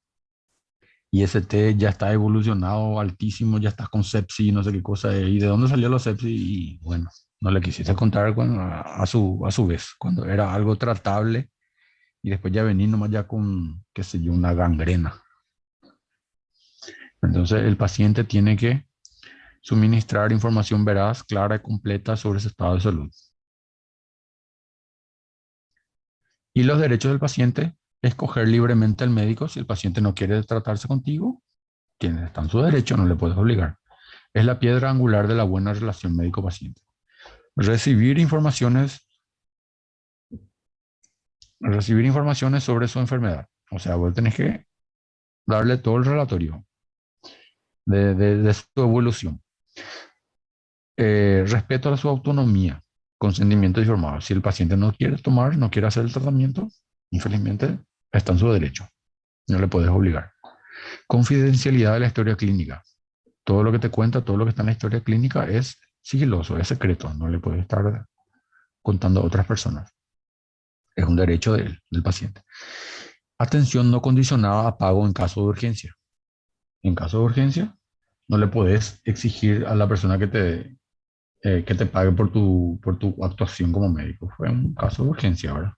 IST ya está evolucionado altísimo, ya estás con sepsis, no sé qué cosa, y de dónde salió la sepsis, y bueno, no le quisiste contar a su vez, cuando era algo tratable, y después ya venís nomás ya con, qué sé yo, una gangrena. Entonces el paciente tiene que suministrar información veraz, clara y completa sobre su estado de salud. Y los derechos del paciente, escoger libremente al médico. Si el paciente no quiere tratarse contigo, está en su derecho, no le puedes obligar. Es la piedra angular de la buena relación médico-paciente. Recibir informaciones, recibir informaciones sobre su enfermedad. O sea, vos tenés que darle todo el relatorio de su evolución. Respeto a su autonomía, consentimiento informado. Si el paciente no quiere tomar, no quiere hacer el tratamiento, infelizmente está en su derecho. No le puedes obligar. Confidencialidad de la historia clínica. Todo lo que te cuenta, todo lo que está en la historia clínica es sigiloso, es secreto. No le puedes estar contando a otras personas. Es un derecho del paciente. Atención no condicionada a pago en caso de urgencia. En caso de urgencia, no le puedes exigir a la persona que te pague por tu actuación como médico. Fue un caso de urgencia, ¿verdad?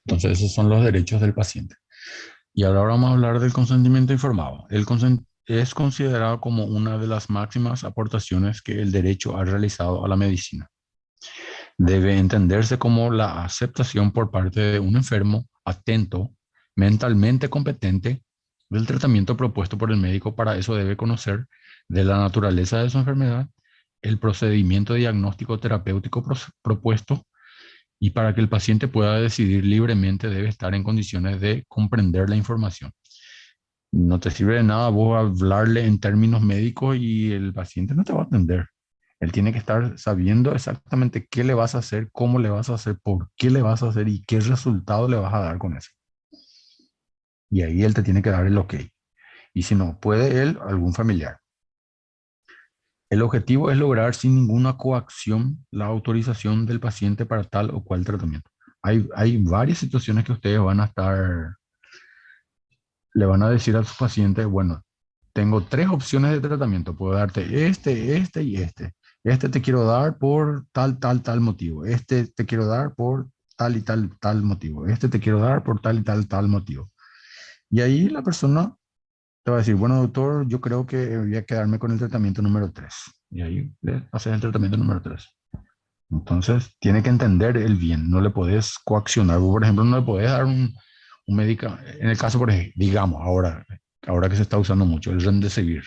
Entonces, esos son los derechos del paciente. Y ahora vamos a hablar del consentimiento informado. Es considerado como una de las máximas aportaciones que el derecho ha realizado a la medicina. Debe entenderse como la aceptación por parte de un enfermo atento, mentalmente competente del tratamiento propuesto por el médico. Para eso debe conocer de la naturaleza de su enfermedad, el procedimiento diagnóstico terapéutico propuesto, y para que el paciente pueda decidir libremente debe estar en condiciones de comprender la información. No te sirve de nada vos hablarle en términos médicos y el paciente no te va a atender. Él tiene que estar sabiendo exactamente qué le vas a hacer, cómo le vas a hacer, por qué le vas a hacer y qué resultado le vas a dar con eso. Y ahí él te tiene que dar el ok. Y si no puede él, algún familiar. El objetivo es lograr sin ninguna coacción la autorización del paciente para tal o cual tratamiento. Hay varias situaciones que ustedes van a estar, le van a decir a su paciente, bueno, tengo 3 opciones de tratamiento, puedo darte este y este. Este te quiero dar por tal motivo. Este te quiero dar por tal y tal motivo. Este te quiero dar por tal y tal motivo. Y ahí la persona te va a decir, bueno, doctor, yo creo que voy a quedarme con el tratamiento número 3. Y ahí le haces el tratamiento número 3. Entonces, tiene que entender el bien. No le podés coaccionar. Por ejemplo, no le podés dar un medicamento. En el caso, por ejemplo, digamos, ahora que se está usando mucho, el Remdesivir.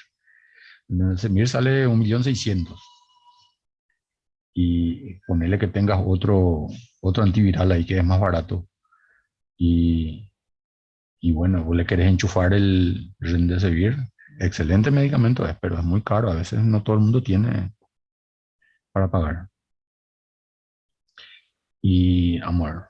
El Remdesivir sale 1.600.000. Y ponerle que tengas otro antiviral ahí que es más barato. Y, y bueno, vos le querés enchufar el Remdesivir. Excelente medicamento es, pero es muy caro. A veces no todo el mundo tiene para pagar. Y amor,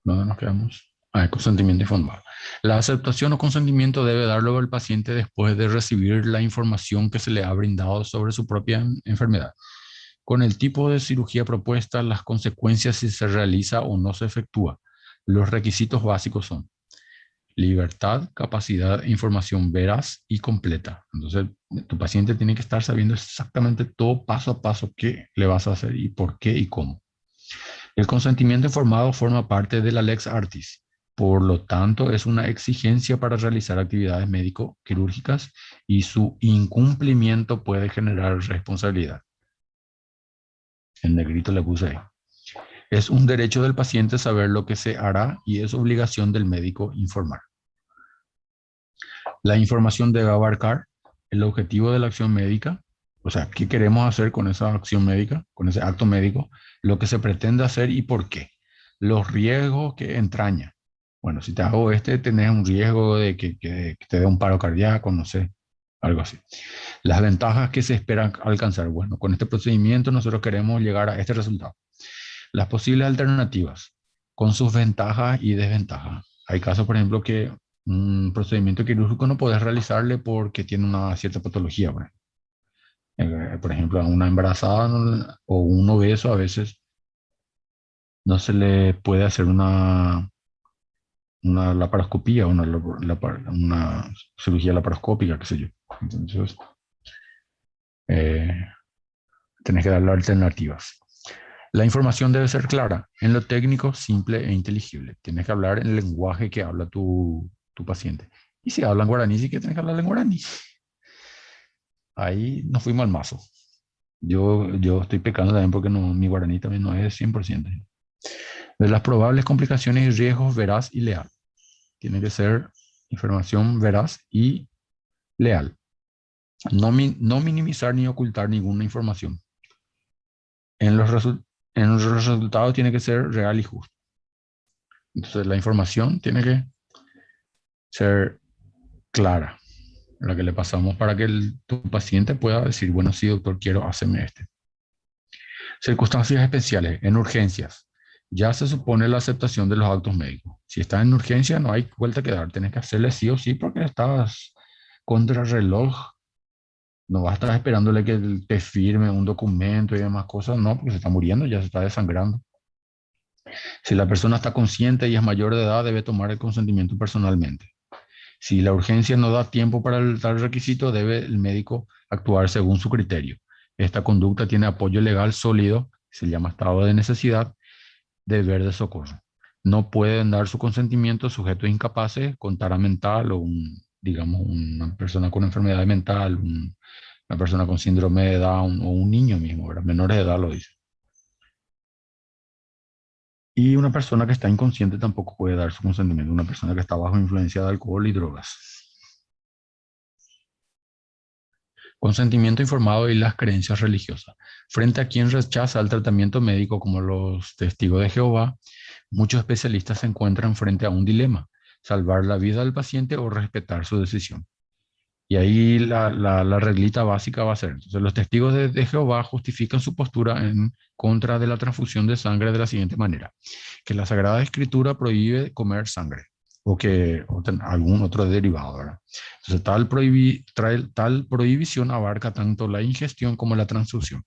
¿dónde nos quedamos? El consentimiento informado. La aceptación o consentimiento debe darlo el paciente después de recibir la información que se le ha brindado sobre su propia enfermedad. Con el tipo de cirugía propuesta, las consecuencias si se realiza o no se efectúa. Los requisitos básicos son libertad, capacidad e información veraz y completa. Entonces, tu paciente tiene que estar sabiendo exactamente todo paso a paso qué le vas a hacer y por qué y cómo. El consentimiento informado forma parte de la Lex Artis. Por lo tanto, es una exigencia para realizar actividades médico-quirúrgicas y su incumplimiento puede generar responsabilidad. En negrito le puse ahí. Es un derecho del paciente saber lo que se hará y es obligación del médico informar. La información debe abarcar el objetivo de la acción médica, o sea, qué queremos hacer con esa acción médica, con ese acto médico, lo que se pretende hacer y por qué, los riesgos que entraña. Bueno, si te hago tenés un riesgo de que te dé un paro cardíaco, no sé, algo así. Las ventajas que se esperan alcanzar. Bueno, con este procedimiento nosotros queremos llegar a este resultado. Las posibles alternativas, con sus ventajas y desventajas. Hay casos, por ejemplo, que un procedimiento quirúrgico no puedes realizarle porque tiene una cierta patología. Por ejemplo, a una embarazada o un obeso a veces no se le puede hacer una laparoscopía, una cirugía laparoscópica, qué sé yo. Entonces, eh, tenés que darle alternativas. La información debe ser clara, en lo técnico, simple e inteligible. Tienes que hablar en el lenguaje que habla tu paciente. Y si hablan guaraní, sí que tienes que hablar en guaraní. Ahí nos fuimos al mazo. Yo estoy pecando también porque no, mi guaraní también no es 100%. De las probables complicaciones y riesgos, veraz y leal. Tiene que ser información veraz y leal. No minimizar ni ocultar ninguna información. En los resultados tiene que ser real y justo. Entonces la información tiene que ser clara, la que le pasamos para que tu paciente pueda decir, bueno, sí, doctor, quiero hacerme este. Circunstancias especiales, en urgencias. Ya se supone la aceptación de los actos médicos. Si estás en urgencia, no hay vuelta que dar. Tienes que hacerle sí o sí porque estás contra el reloj. No vas a estar esperándole que te firme un documento y demás cosas. No, porque se está muriendo, ya se está desangrando. Si la persona está consciente y es mayor de edad, debe tomar el consentimiento personalmente. Si la urgencia no da tiempo para el tal requisito, debe el médico actuar según su criterio. Esta conducta tiene apoyo legal sólido, se llama estado de necesidad, deber de socorro. No pueden dar su consentimiento sujetos incapaces con tara mental o digamos, una persona con enfermedad mental, una persona con síndrome de Down o un niño mismo, ¿verdad? Menores de edad lo dice. Y una persona que está inconsciente tampoco puede dar su consentimiento, una persona que está bajo influencia de alcohol y drogas. Consentimiento informado y las creencias religiosas. Frente a quien rechaza el tratamiento médico como los testigos de Jehová, muchos especialistas se encuentran frente a un dilema, salvar la vida del paciente o respetar su decisión. Y ahí la reglita básica va a ser, entonces los testigos de Jehová justifican su postura en contra de la transfusión de sangre de la siguiente manera, que la Sagrada Escritura prohíbe comer sangre. algún otro derivado, ¿verdad? Entonces, tal prohibición abarca tanto la ingestión como la transfusión.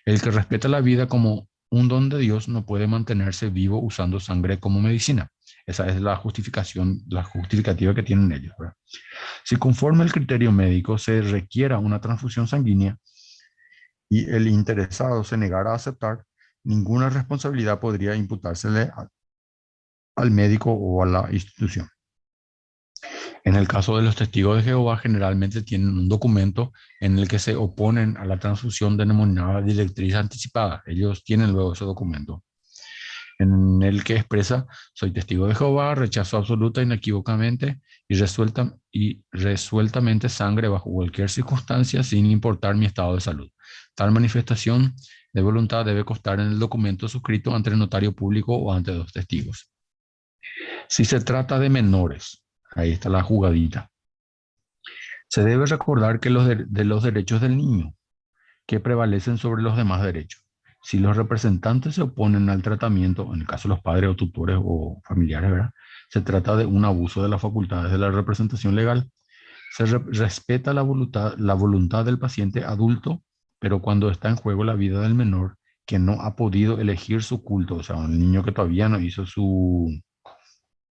El que respeta la vida como un don de Dios no puede mantenerse vivo usando sangre como medicina. Esa es la justificación, la justificativa que tienen ellos, ¿verdad? Si conforme el criterio médico se requiera una transfusión sanguínea y el interesado se negara a aceptar, ninguna responsabilidad podría imputársele al médico o a la institución. En el caso de los testigos de Jehová, generalmente tienen un documento en el que se oponen a la transfusión denominada directriz anticipada. Ellos tienen luego ese documento, en el que expresa: soy testigo de Jehová, rechazo absoluta, inequívocamente y resueltamente sangre bajo cualquier circunstancia, sin importar mi estado de salud. Tal manifestación de voluntad debe constar en el documento suscrito ante el notario público o ante dos testigos. Si se trata de menores, ahí está la jugadita. Se debe recordar que de los derechos del niño, que prevalecen sobre los demás derechos. Si los representantes se oponen al tratamiento, en el caso de los padres o tutores o familiares, ¿verdad?, se trata de un abuso de las facultades de la representación legal. Se respeta la voluntad del paciente adulto, pero cuando está en juego la vida del menor que no ha podido elegir su culto, o sea, un niño que todavía no hizo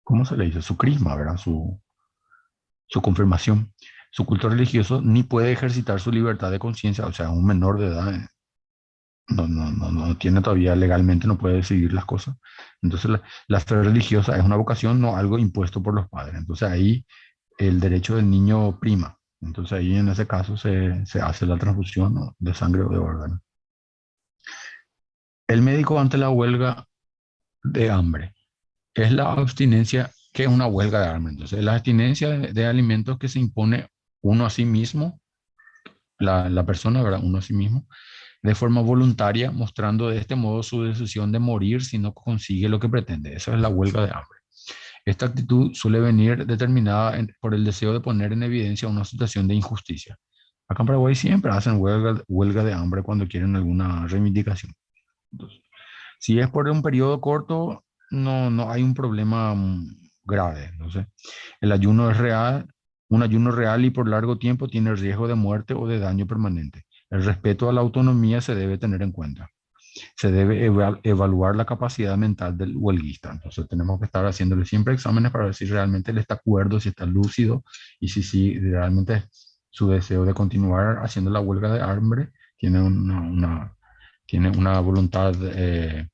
¿cómo se le dice? Su crisma, ¿verdad? Su confirmación, su culto religioso, ni puede ejercitar su libertad de conciencia, o sea, un menor de edad no tiene todavía legalmente, no puede decidir las cosas. Entonces, la fe religiosa es una vocación, no algo impuesto por los padres. Entonces, ahí el derecho del niño prima. Entonces, ahí en ese caso se hace la transfusión, ¿no?, de sangre o de órgano. El médico ante la huelga de hambre es la abstinencia, que es una huelga de hambre. Entonces, la abstinencia de alimentos que se impone uno a sí mismo, la persona, ¿verdad?, uno a sí mismo, de forma voluntaria, mostrando de este modo su decisión de morir si no consigue lo que pretende. Esa es la huelga de hambre. Esta actitud suele venir determinada por el deseo de poner en evidencia una situación de injusticia. Acá en Paraguay siempre hacen huelga de hambre cuando quieren alguna reivindicación. Entonces, si es por un periodo corto, no hay un problema grave. Entonces, el ayuno es real, un ayuno real y por largo tiempo tiene riesgo de muerte o de daño permanente. El respeto a la autonomía se debe tener en cuenta. Se debe evaluar la capacidad mental del huelguista. Entonces tenemos que estar haciéndole siempre exámenes para ver si realmente él está cuerdo, si está lúcido y si realmente su deseo de continuar haciendo la huelga de hambre tiene una voluntad, eh,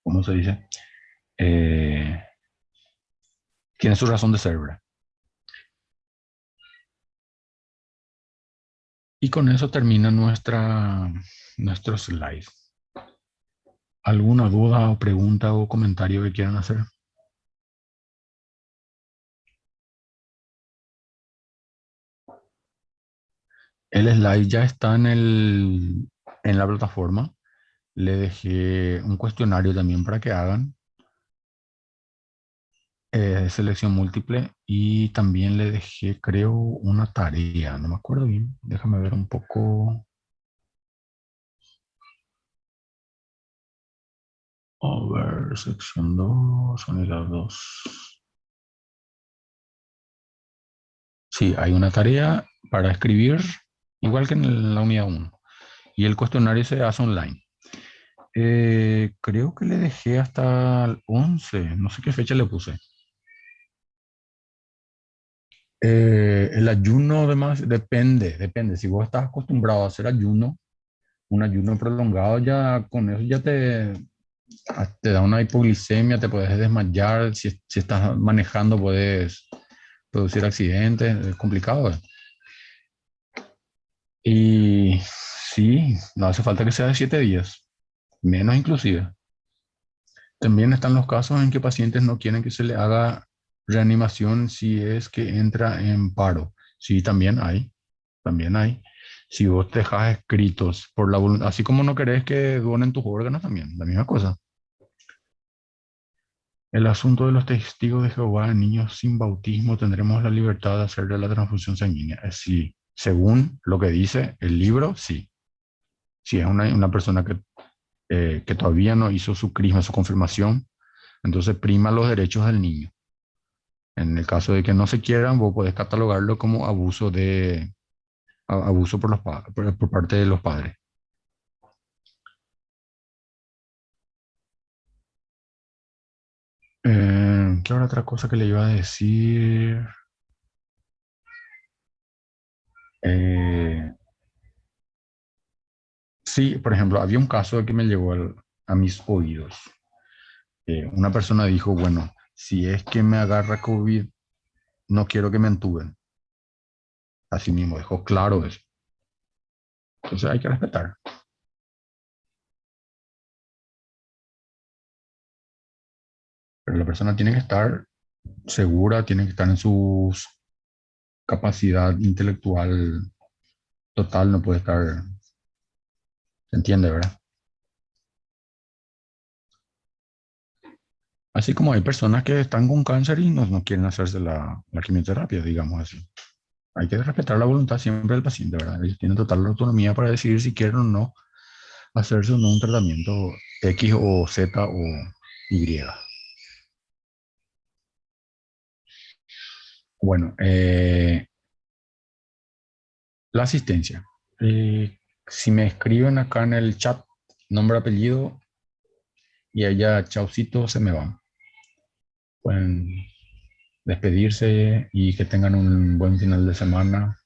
¿cómo se dice? Eh, Tiene su razón de ser, ¿verdad? Y con eso termina nuestro slide. ¿Alguna duda o pregunta o comentario que quieran hacer? El slide ya está en la plataforma. Le dejé un cuestionario también para que hagan, selección múltiple, y también le dejé, creo, una tarea. No me acuerdo bien. Déjame ver un poco. A ver, sección 2, unidad 2. Sí, hay una tarea para escribir, igual que en la unidad 1. Y el cuestionario se hace online. Creo que le dejé hasta el 11, no sé qué fecha le puse. El ayuno, además, depende. Si vos estás acostumbrado a hacer ayuno, un ayuno prolongado, ya con eso ya te da una hipoglicemia, te puedes desmayar. Si estás manejando, puedes producir accidentes, es complicado. Y sí, no hace falta que sea de 7 días, menos inclusive. También están los casos en que pacientes no quieren que se le haga reanimación si es que entra en paro. Sí, también hay, también hay. Si vos te dejas escritos por la voluntad, así como no querés que donen tus órganos, también, la misma cosa. El asunto de los testigos de Jehová en niños sin bautismo, tendremos la libertad de hacerle la transfusión sanguínea. Sí, según lo que dice el libro, sí. Si es una persona que todavía no hizo su crisma, su confirmación, Entonces prima los derechos del niño. En el caso de que no se quieran, vos podés catalogarlo como abuso por por parte de los padres. ¿Qué era otra cosa que le iba a decir? Sí, por ejemplo, había un caso que me llegó a mis oídos. Una persona dijo, bueno, si es que me agarra COVID, no quiero que me entuben. Así mismo, dejó claro eso. Entonces hay que respetar. Pero la persona tiene que estar segura, tiene que estar en su capacidad intelectual total, no puede estar, ¿se entiende, verdad? Así como hay personas que están con cáncer y no quieren hacerse la quimioterapia, digamos así. Hay que respetar la voluntad siempre del paciente, ¿verdad? Ellos tienen total autonomía para decidir si quieren o no hacerse o no un tratamiento X o Z o Y. Bueno, la asistencia. Si me escriben acá en el chat nombre, apellido y allá chaucito, se me van. Pueden despedirse y que tengan un buen final de semana.